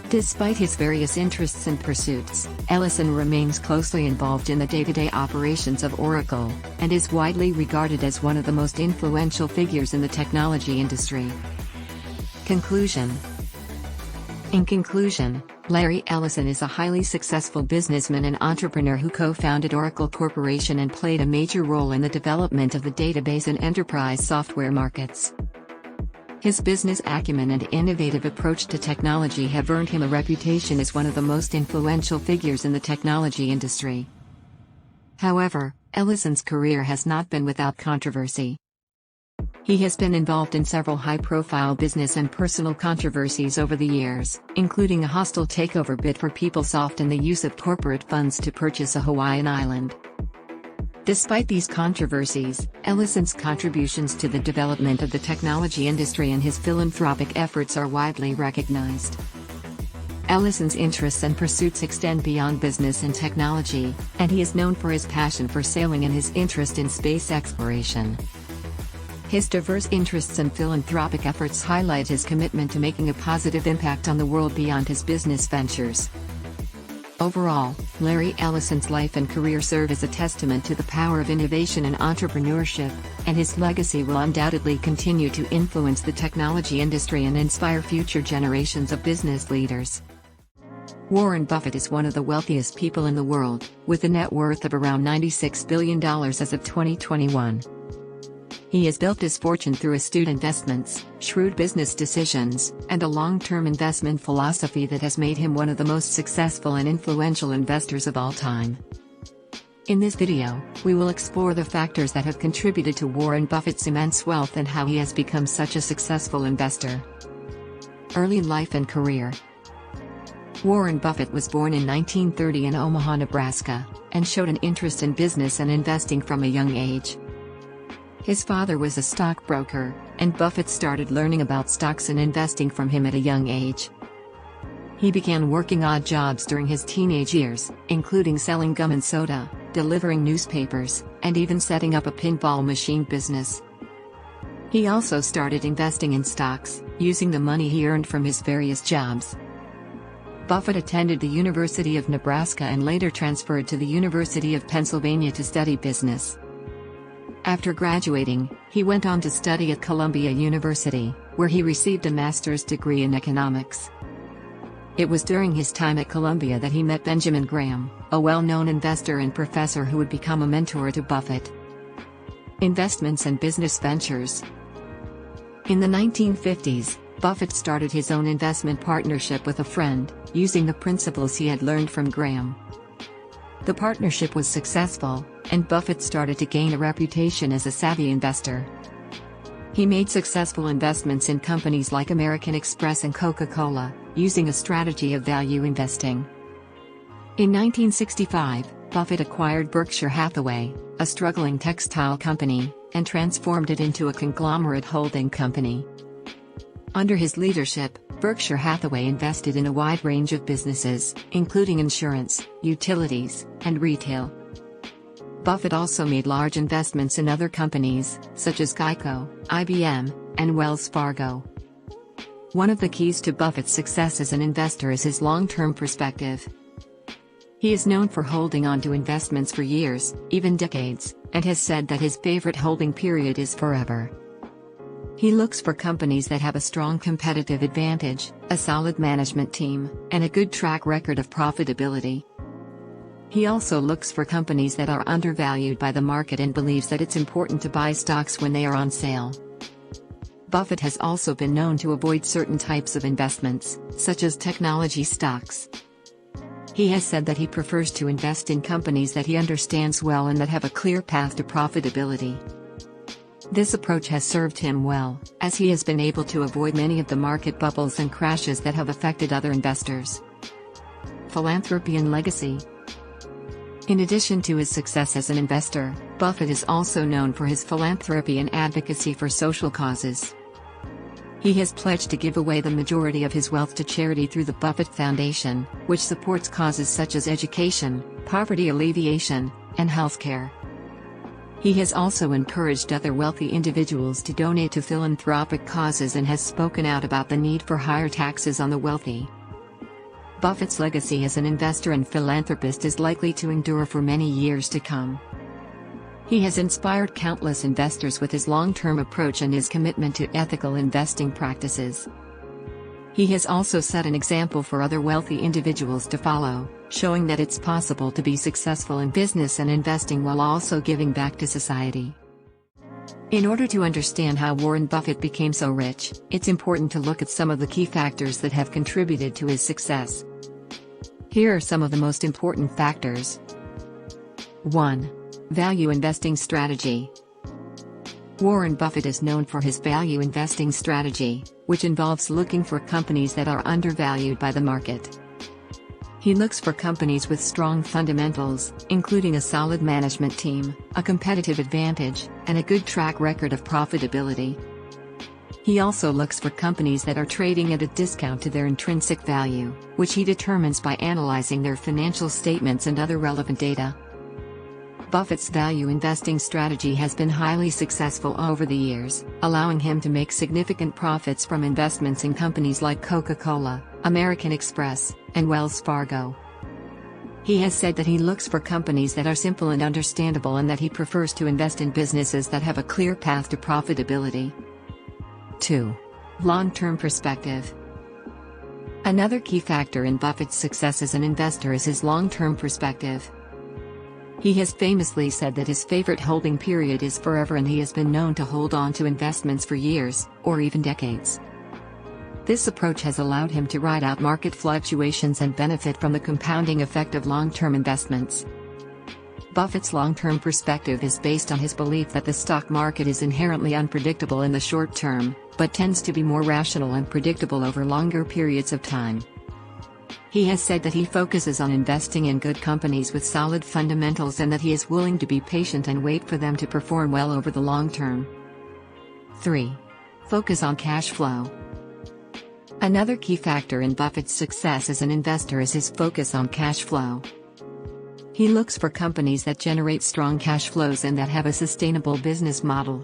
Despite his various interests and pursuits, Ellison remains closely involved in the day-to-day operations of Oracle, and is widely regarded as one of the most influential figures in the technology industry. Conclusion. In conclusion, Larry Ellison is a highly successful businessman and entrepreneur who co-founded Oracle Corporation and played a major role in the development of the database and enterprise software markets. His business acumen and innovative approach to technology have earned him a reputation as one of the most influential figures in the technology industry. However, Ellison's career has not been without controversy. He has been involved in several high-profile business and personal controversies over the years, including a hostile takeover bid for PeopleSoft and the use of corporate funds to purchase a Hawaiian island. Despite these controversies, Ellison's contributions to the development of the technology industry and his philanthropic efforts are widely recognized. Ellison's interests and pursuits extend beyond business and technology, and he is known for his passion for sailing and his interest in space exploration. His diverse interests and philanthropic efforts highlight his commitment to making a positive impact on the world beyond his business ventures. Overall, Larry Ellison's life and career serve as a testament to the power of innovation and entrepreneurship, and his legacy will undoubtedly continue to influence the technology industry and inspire future generations of business leaders. Warren Buffett is one of the wealthiest people in the world, with a net worth of around $96 billion as of 2021. He has built his fortune through astute investments, shrewd business decisions, and a long-term investment philosophy that has made him one of the most successful and influential investors of all time. In this video, we will explore the factors that have contributed to Warren Buffett's immense wealth and how he has become such a successful investor. Early life and career. Warren Buffett was born in 1930 in Omaha, Nebraska, and showed an interest in business and investing from a young age. His father was a stockbroker, and Buffett started learning about stocks and investing from him at a young age. He began working odd jobs during his teenage years, including selling gum and soda, delivering newspapers, and even setting up a pinball machine business. He also started investing in stocks, using the money he earned from his various jobs. Buffett attended the University of Nebraska and later transferred to the University of Pennsylvania to study business. After graduating, he went on to study at Columbia University, where he received a master's degree in economics. It was during his time at Columbia that he met Benjamin Graham, a well-known investor and professor who would become a mentor to Buffett. Investments and business ventures. In the 1950s, Buffett started his own investment partnership with a friend, using the principles he had learned from Graham. The partnership was successful, and Buffett started to gain a reputation as a savvy investor. He made successful investments in companies like American Express and Coca-Cola, using a strategy of value investing. In 1965, Buffett acquired Berkshire Hathaway, a struggling textile company, and transformed it into a conglomerate holding company. Under his leadership, Berkshire Hathaway invested in a wide range of businesses, including insurance, utilities, and retail. Buffett also made large investments in other companies, such as Geico, IBM, and Wells Fargo. One of the keys to Buffett's success as an investor is his long-term perspective. He is known for holding on to investments for years, even decades, and has said that his favorite holding period is forever. He looks for companies that have a strong competitive advantage, a solid management team, and a good track record of profitability. He also looks for companies that are undervalued by the market and believes that it's important to buy stocks when they are on sale. Buffett has also been known to avoid certain types of investments, such as technology stocks. He has said that he prefers to invest in companies that he understands well and that have a clear path to profitability. This approach has served him well, as he has been able to avoid many of the market bubbles and crashes that have affected other investors. Philanthropy and legacy. In addition to his success as an investor, Buffett is also known for his philanthropy and advocacy for social causes. He has pledged to give away the majority of his wealth to charity through the Buffett Foundation, which supports causes such as education, poverty alleviation, and healthcare. He has also encouraged other wealthy individuals to donate to philanthropic causes and has spoken out about the need for higher taxes on the wealthy. Buffett's legacy as an investor and philanthropist is likely to endure for many years to come. He has inspired countless investors with his long-term approach and his commitment to ethical investing practices. He has also set an example for other wealthy individuals to follow, showing that it's possible to be successful in business and investing while also giving back to society. In order to understand how Warren Buffett became so rich, it's important to look at some of the key factors that have contributed to his success. Here are some of the most important factors. 1. Value investing strategy. Warren Buffett is known for his value investing strategy, which involves looking for companies that are undervalued by the market. He looks for companies with strong fundamentals, including a solid management team, a competitive advantage, and a good track record of profitability. He also looks for companies that are trading at a discount to their intrinsic value, which he determines by analyzing their financial statements and other relevant data. Buffett's value investing strategy has been highly successful over the years, allowing him to make significant profits from investments in companies like Coca-Cola, American Express, and Wells Fargo. He has said that he looks for companies that are simple and understandable and that he prefers to invest in businesses that have a clear path to profitability. 2. Long-term perspective. Another key factor in Buffett's success as an investor is his long-term perspective. He has famously said that his favorite holding period is forever, and he has been known to hold on to investments for years, or even decades. This approach has allowed him to ride out market fluctuations and benefit from the compounding effect of long-term investments. Buffett's long-term perspective is based on his belief that the stock market is inherently unpredictable in the short term, but tends to be more rational and predictable over longer periods of time. He has said that he focuses on investing in good companies with solid fundamentals and that he is willing to be patient and wait for them to perform well over the long term. 3. Focus on cash flow. Another key factor in Buffett's success as an investor is his focus on cash flow. He looks for companies that generate strong cash flows and that have a sustainable business model.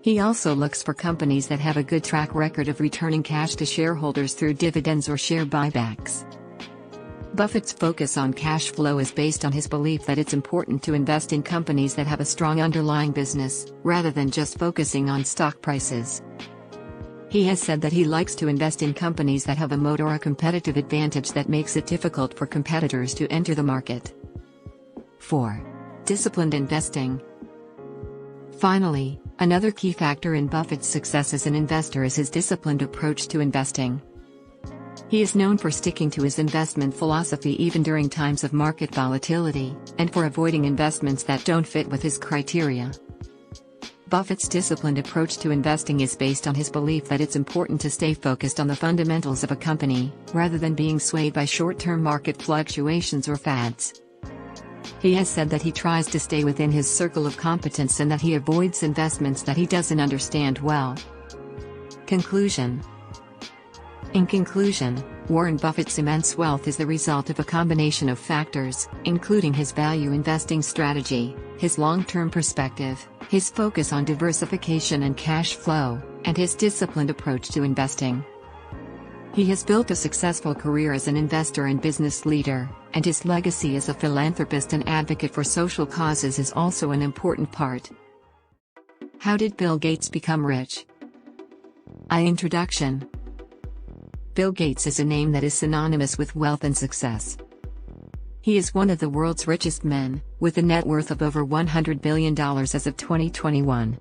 He also looks for companies that have a good track record of returning cash to shareholders through dividends or share buybacks. Buffett's focus on cash flow is based on his belief that it's important to invest in companies that have a strong underlying business, rather than just focusing on stock prices. He has said that he likes to invest in companies that have a moat or a competitive advantage that makes it difficult for competitors to enter the market. 4. Disciplined investing. Finally, another key factor in Buffett's success as an investor is his disciplined approach to investing. He is known for sticking to his investment philosophy even during times of market volatility, and for avoiding investments that don't fit with his criteria. Buffett's disciplined approach to investing is based on his belief that it's important to stay focused on the fundamentals of a company, rather than being swayed by short-term market fluctuations or fads. He has said that he tries to stay within his circle of competence and that he avoids investments that he doesn't understand well. Conclusion. In conclusion, Warren Buffett's immense wealth is the result of a combination of factors, including his value investing strategy, his long-term perspective, his focus on diversification and cash flow, and his disciplined approach to investing. He has built a successful career as an investor and business leader, and his legacy as a philanthropist and advocate for social causes is also an important part. How did Bill Gates become rich? Introduction. Bill Gates is a name that is synonymous with wealth and success. He is one of the world's richest men, with a net worth of over $100 billion as of 2021.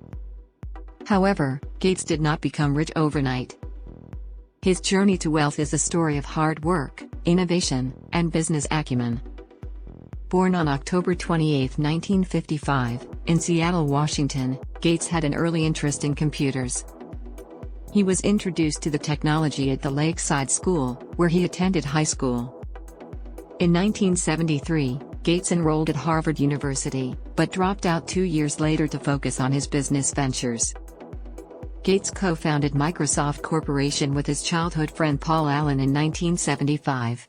However, Gates did not become rich overnight. His journey to wealth is a story of hard work, innovation, and business acumen. Born on October 28, 1955, in Seattle, Washington, Gates had an early interest in computers. He was introduced to the technology at the Lakeside School, where he attended high school. In 1973, Gates enrolled at Harvard University, but dropped out 2 years later to focus on his business ventures. Gates co-founded Microsoft Corporation with his childhood friend Paul Allen in 1975.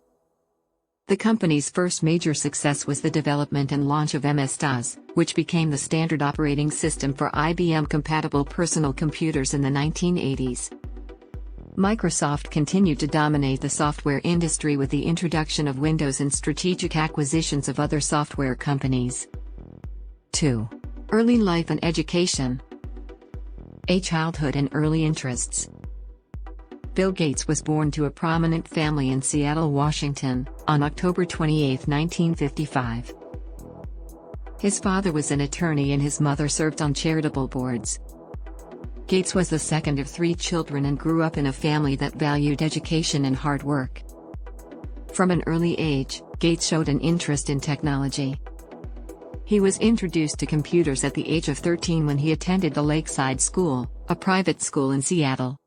The company's first major success was the development and launch of MS-DOS, which became the standard operating system for IBM-compatible personal computers in the 1980s. Microsoft continued to dominate the software industry with the introduction of Windows and strategic acquisitions of other software companies. 2. Early life and education. A childhood and early interests. Bill Gates was born to a prominent family in Seattle, Washington, on October 28, 1955. His father was an attorney and his mother served on charitable boards. Gates was the second of 3 children and grew up in a family that valued education and hard work. From an early age, Gates showed an interest in technology. He was introduced to computers at the age of 13 when he attended the Lakeside School, a private school in Seattle.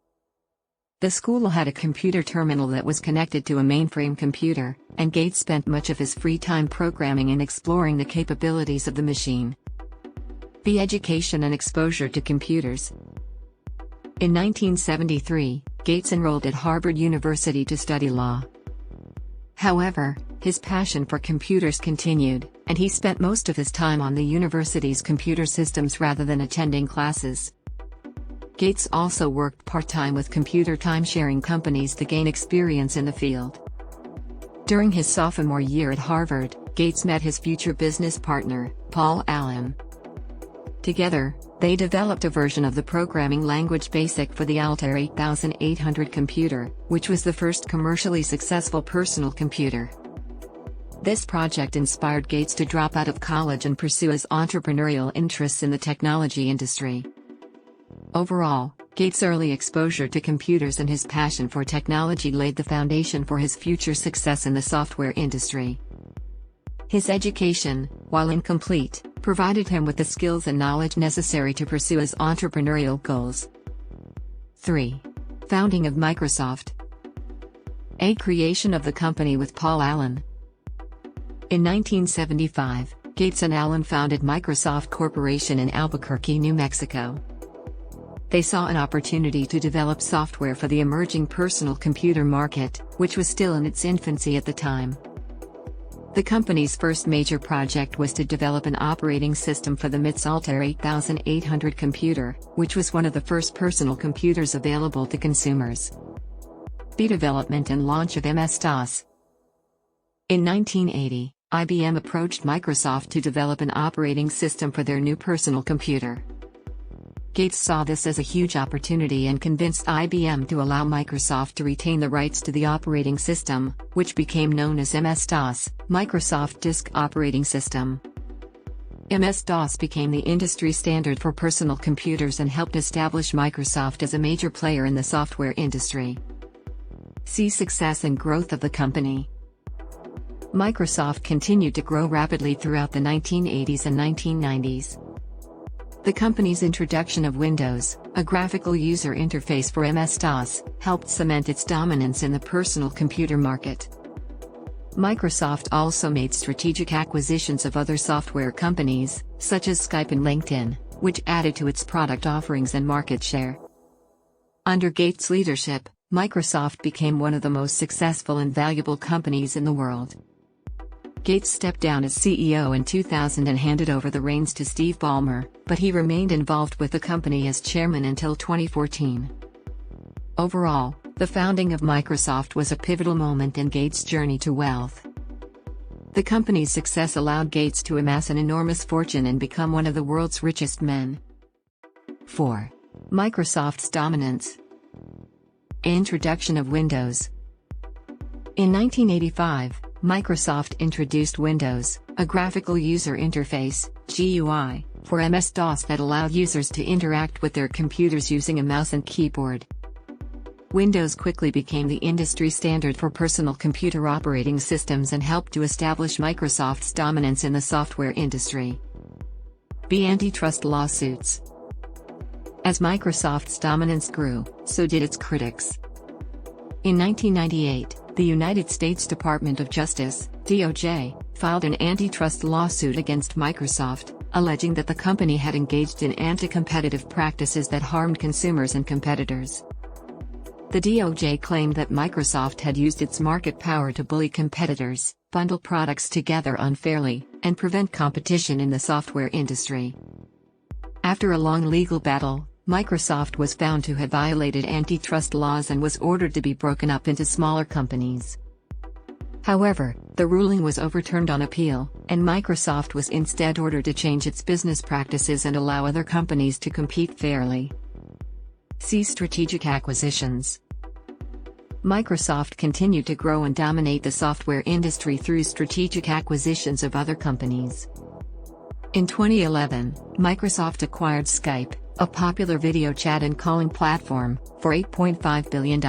The school had a computer terminal that was connected to a mainframe computer, and Gates spent much of his free time programming and exploring the capabilities of the machine. B. Education and exposure to computers. In 1973, Gates enrolled at Harvard University to study law. However, his passion for computers continued, and he spent most of his time on the university's computer systems rather than attending classes. Gates also worked part-time with computer time-sharing companies to gain experience in the field. During his sophomore year at Harvard, Gates met his future business partner, Paul Allen. Together, they developed a version of the programming language BASIC for the Altair 8800 computer, which was the first commercially successful personal computer. This project inspired Gates to drop out of college and pursue his entrepreneurial interests in the technology industry. Overall, Gates' early exposure to computers and his passion for technology laid the foundation for his future success in the software industry. His education, while incomplete, provided him with the skills and knowledge necessary to pursue his entrepreneurial goals. 3. Founding of Microsoft. A creation of the company with Paul Allen. In 1975, Gates and Allen founded Microsoft Corporation in Albuquerque, New Mexico. They saw an opportunity to develop software for the emerging personal computer market, which was still in its infancy at the time. The company's first major project was to develop an operating system for the MIT's Altair 8800 computer, which was one of the first personal computers available to consumers. B. Development and launch of MS-DOS. In 1980, IBM approached Microsoft to develop an operating system for their new personal computer. Gates saw this as a huge opportunity and convinced IBM to allow Microsoft to retain the rights to the operating system, which became known as MS-DOS, Microsoft Disk Operating System. MS-DOS became the industry standard for personal computers and helped establish Microsoft as a major player in the software industry. See success and growth of the company. Microsoft continued to grow rapidly throughout the 1980s and 1990s. The company's introduction of Windows, a graphical user interface for MS-DOS, helped cement its dominance in the personal computer market. Microsoft also made strategic acquisitions of other software companies, such as Skype and LinkedIn, which added to its product offerings and market share. Under Gates' leadership, Microsoft became one of the most successful and valuable companies in the world. Gates stepped down as CEO in 2000 and handed over the reins to Steve Ballmer, but he remained involved with the company as chairman until 2014. Overall, the founding of Microsoft was a pivotal moment in Gates' journey to wealth. The company's success allowed Gates to amass an enormous fortune and become one of the world's richest men. 4. Microsoft's dominance. Introduction of Windows. In 1985, Microsoft introduced Windows, a graphical user interface (GUI), for MS-DOS that allowed users to interact with their computers using a mouse and keyboard. Windows quickly became the industry standard for personal computer operating systems and helped to establish Microsoft's dominance in the software industry. B. Antitrust lawsuits. As Microsoft's dominance grew, so did its critics. In 1998, the United States Department of Justice, DOJ, filed an antitrust lawsuit against Microsoft, alleging that the company had engaged in anti-competitive practices that harmed consumers and competitors. The DOJ claimed that Microsoft had used its market power to bully competitors, bundle products together unfairly, and prevent competition in the software industry. After a long legal battle, Microsoft was found to have violated antitrust laws and was ordered to be broken up into smaller companies. However, the ruling was overturned on appeal, and Microsoft was instead ordered to change its business practices and allow other companies to compete fairly. See strategic acquisitions. Microsoft continued to grow and dominate the software industry through strategic acquisitions of other companies. In 2011, Microsoft acquired Skype, a popular video chat and calling platform, for $8.5 billion.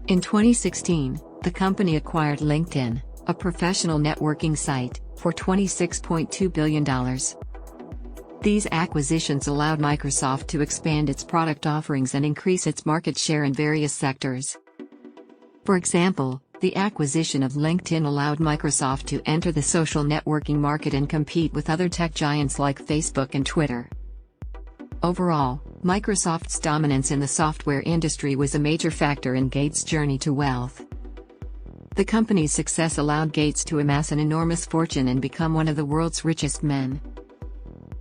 In 2016, the company acquired LinkedIn, a professional networking site, for $26.2 billion. These acquisitions allowed Microsoft to expand its product offerings and increase its market share in various sectors. For example, the acquisition of LinkedIn allowed Microsoft to enter the social networking market and compete with other tech giants like Facebook and Twitter. Overall, Microsoft's dominance in the software industry was a major factor in Gates' journey to wealth. The company's success allowed Gates to amass an enormous fortune and become one of the world's richest men.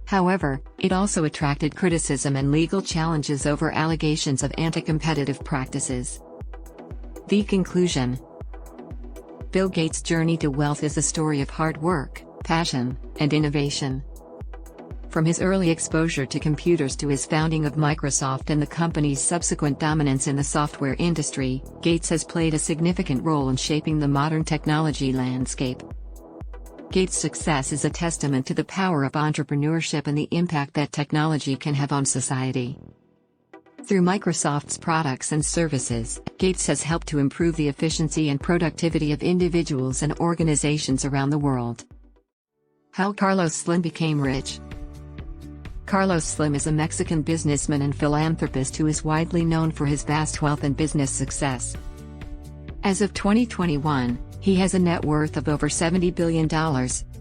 However, it also attracted criticism and legal challenges over allegations of anti-competitive practices. The conclusion: Bill Gates' journey to wealth is a story of hard work, passion, and innovation. From his early exposure to computers to his founding of Microsoft and the company's subsequent dominance in the software industry, Gates has played a significant role in shaping the modern technology landscape. Gates' success is a testament to the power of entrepreneurship and the impact that technology can have on society. Through Microsoft's products and services, Gates has helped to improve the efficiency and productivity of individuals and organizations around the world. How Carlos Slim became rich. Carlos Slim is a Mexican businessman and philanthropist who is widely known for his vast wealth and business success. As of 2021, he has a net worth of over $70 billion,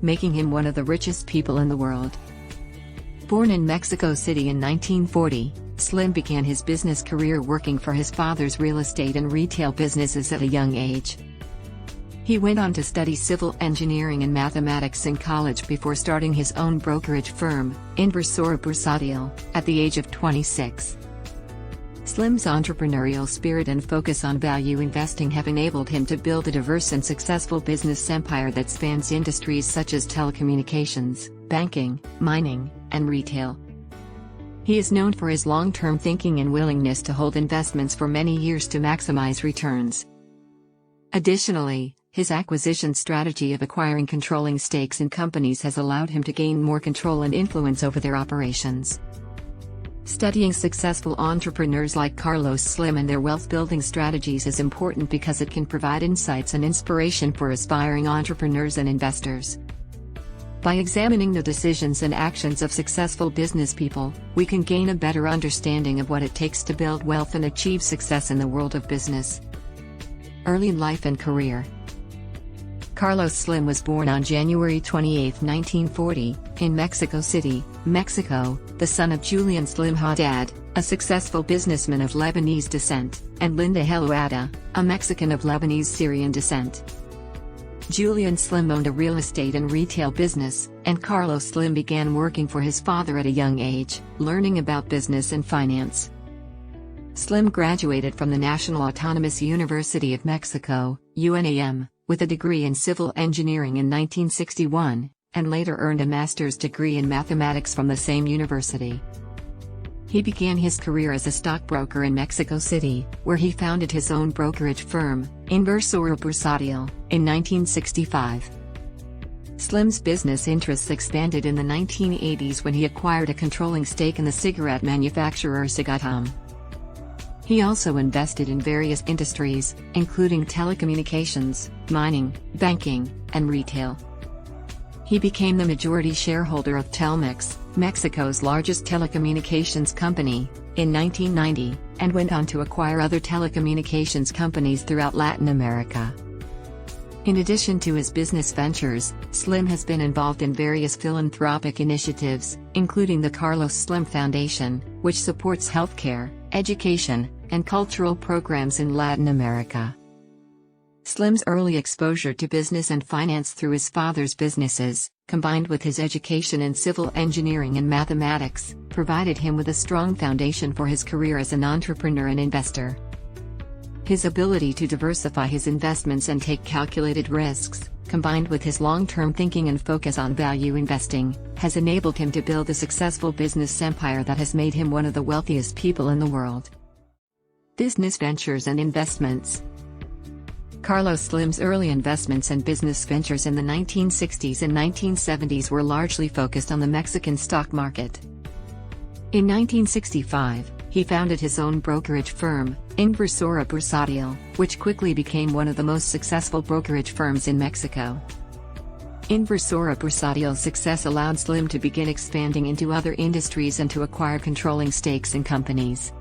making him one of the richest people in the world. Born in Mexico City in 1940, Slim began his business career working for his father's real estate and retail businesses at a young age. He went on to study civil engineering and mathematics in college before starting his own brokerage firm, Inversor Bursátil, at the age of 26. Slim's entrepreneurial spirit and focus on value investing have enabled him to build a diverse and successful business empire that spans industries such as telecommunications, banking, mining, and retail. He is known for his long-term thinking and willingness to hold investments for many years to maximize returns. Additionally, his acquisition strategy of acquiring controlling stakes in companies has allowed him to gain more control and influence over their operations. Studying successful entrepreneurs like Carlos Slim and their wealth-building strategies is important because it can provide insights and inspiration for aspiring entrepreneurs and investors. By examining the decisions and actions of successful business people, we can gain a better understanding of what it takes to build wealth and achieve success in the world of business. Early life and career. Carlos Slim was born on January 28, 1940, in Mexico City, Mexico, the son of Julian Slim Haddad, a successful businessman of Lebanese descent, and Linda Helouada, a Mexican of Lebanese Syrian descent. Julian Slim owned a real estate and retail business, and Carlos Slim began working for his father at a young age, learning about business and finance. Slim graduated from the National Autonomous University of Mexico, UNAM, with a degree in civil engineering in 1961, and later earned a master's degree in mathematics from the same university. He began his career as a stockbroker in Mexico City, where he founded his own brokerage firm, Inversor Bursátil, in 1965. Slim's business interests expanded in the 1980s when he acquired a controlling stake in the cigarette manufacturer Cigatam. He also invested in various industries, including telecommunications, mining, banking, and retail. He became the majority shareholder of Telmex, Mexico's largest telecommunications company, in 1990, and went on to acquire other telecommunications companies throughout Latin America. In addition to his business ventures, Slim has been involved in various philanthropic initiatives, including the Carlos Slim Foundation, which supports healthcare, education, and cultural programs in Latin America. Slim's early exposure to business and finance through his father's businesses, combined with his education in civil engineering and mathematics, provided him with a strong foundation for his career as an entrepreneur and investor. His ability to diversify his investments and take calculated risks, combined with his long-term thinking and focus on value investing, has enabled him to build a successful business empire that has made him one of the wealthiest people in the world. Business ventures and investments. Carlos Slim's early investments and business ventures in the 1960s and 1970s were largely focused on the Mexican stock market. In 1965, he founded his own brokerage firm, Inversora Bursátil, which quickly became one of the most successful brokerage firms in Mexico. Inversora Bursátil's success allowed Slim to begin expanding into other industries and to acquire controlling stakes in companies.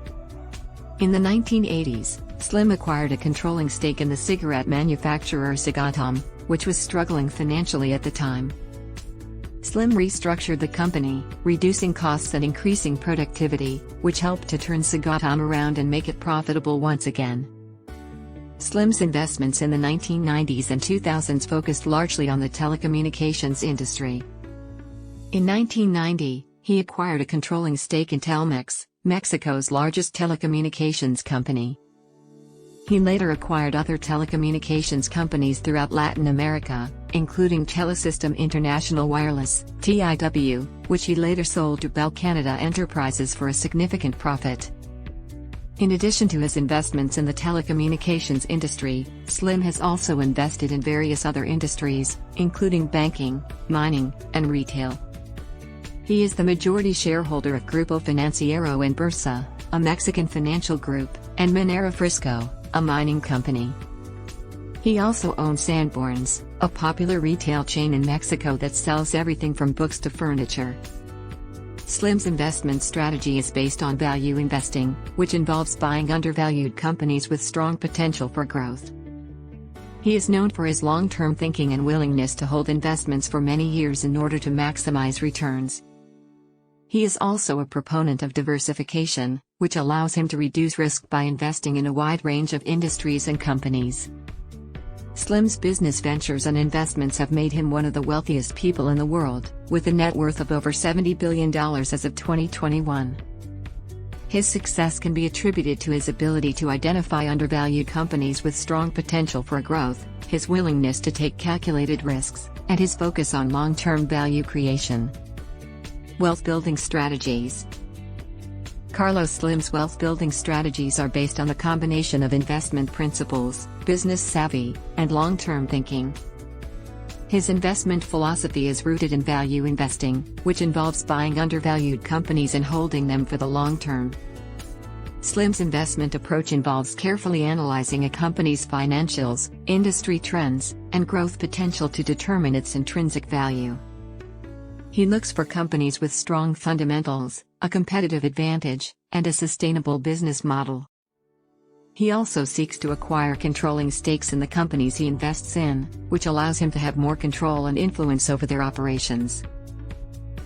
In the 1980s, Slim acquired a controlling stake in the cigarette manufacturer Cigatom, which was struggling financially at the time. Slim restructured the company, reducing costs and increasing productivity, which helped to turn Cigatom around and make it profitable once again. Slim's investments in the 1990s and 2000s focused largely on the telecommunications industry. In 1990, he acquired a controlling stake in Telmex, Mexico's largest telecommunications company. He later acquired other telecommunications companies throughout Latin America, including Telesystem International Wireless, TIW, which he later sold to Bell Canada Enterprises for a significant profit. In addition to his investments in the telecommunications industry, Slim has also invested in various other industries, including banking, mining, and retail. He is the majority shareholder of Grupo Financiero Inbursa, a Mexican financial group, and Minera Frisco, a mining company. He also owns Sanborns, a popular retail chain in Mexico that sells everything from books to furniture. Slim's investment strategy is based on value investing, which involves buying undervalued companies with strong potential for growth. He is known for his long-term thinking and willingness to hold investments for many years in order to maximize returns. He is also a proponent of diversification, which allows him to reduce risk by investing in a wide range of industries and companies. Slim's business ventures and investments have made him one of the wealthiest people in the world, with a net worth of over $70 billion as of 2021. His success can be attributed to his ability to identify undervalued companies with strong potential for growth, his willingness to take calculated risks, and his focus on long-term value creation. Wealth building strategies. Carlos Slim's wealth building strategies are based on a combination of investment principles, business savvy, and long-term thinking. His investment philosophy is rooted in value investing, which involves buying undervalued companies and holding them for the long term. Slim's investment approach involves carefully analyzing a company's financials, industry trends, and growth potential to determine its intrinsic value. He looks for companies with strong fundamentals, a competitive advantage, and a sustainable business model. He also seeks to acquire controlling stakes in the companies he invests in, which allows him to have more control and influence over their operations.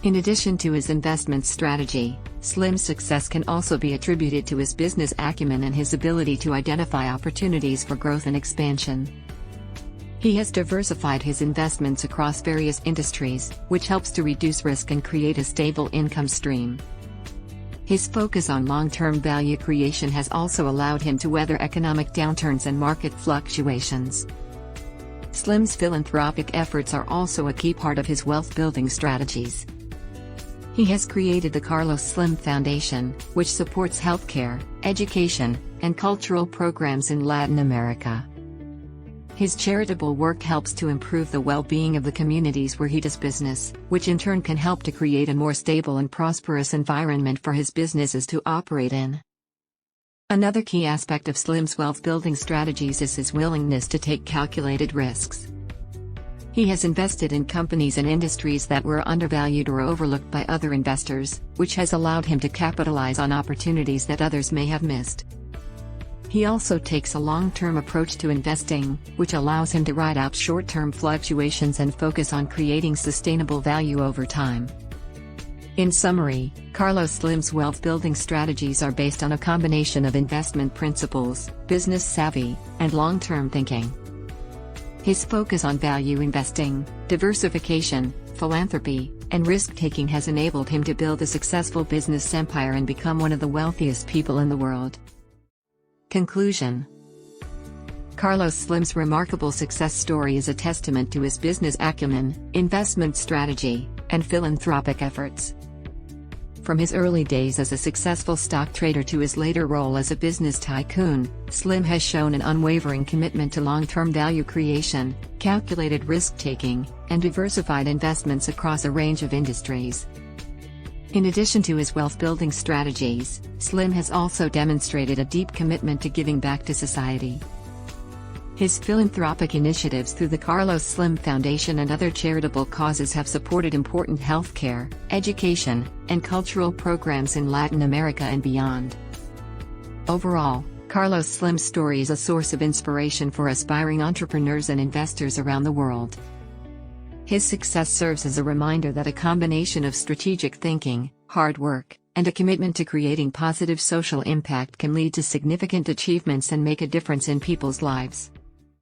In addition to his investment strategy, Slim's success can also be attributed to his business acumen and his ability to identify opportunities for growth and expansion. He has diversified his investments across various industries, which helps to reduce risk and create a stable income stream. His focus on long-term value creation has also allowed him to weather economic downturns and market fluctuations. Slim's philanthropic efforts are also a key part of his wealth-building strategies. He has created the Carlos Slim Foundation, which supports healthcare, education, and cultural programs in Latin America. His charitable work helps to improve the well-being of the communities where he does business, which in turn can help to create a more stable and prosperous environment for his businesses to operate in. Another key aspect of Slim's wealth-building strategies is his willingness to take calculated risks. He has invested in companies and industries that were undervalued or overlooked by other investors, which has allowed him to capitalize on opportunities that others may have missed. He also takes a long-term approach to investing, which allows him to ride out short-term fluctuations and focus on creating sustainable value over time. In summary, Carlos Slim's wealth-building strategies are based on a combination of investment principles, business savvy, and long-term thinking. His focus on value investing, diversification, philanthropy, and risk-taking has enabled him to build a successful business empire and become one of the wealthiest people in the world. Conclusion. Carlos Slim's remarkable success story is a testament to his business acumen, investment strategy, and philanthropic efforts. From his early days as a successful stock trader to his later role as a business tycoon, Slim has shown an unwavering commitment to long-term value creation, calculated risk-taking, and diversified investments across a range of industries. In addition to his wealth-building strategies, Slim has also demonstrated a deep commitment to giving back to society. His philanthropic initiatives through the Carlos Slim Foundation and other charitable causes have supported important healthcare, education, and cultural programs in Latin America and beyond. Overall, Carlos Slim's story is a source of inspiration for aspiring entrepreneurs and investors around the world. His success serves as a reminder that a combination of strategic thinking, hard work, and a commitment to creating positive social impact can lead to significant achievements and make a difference in people's lives.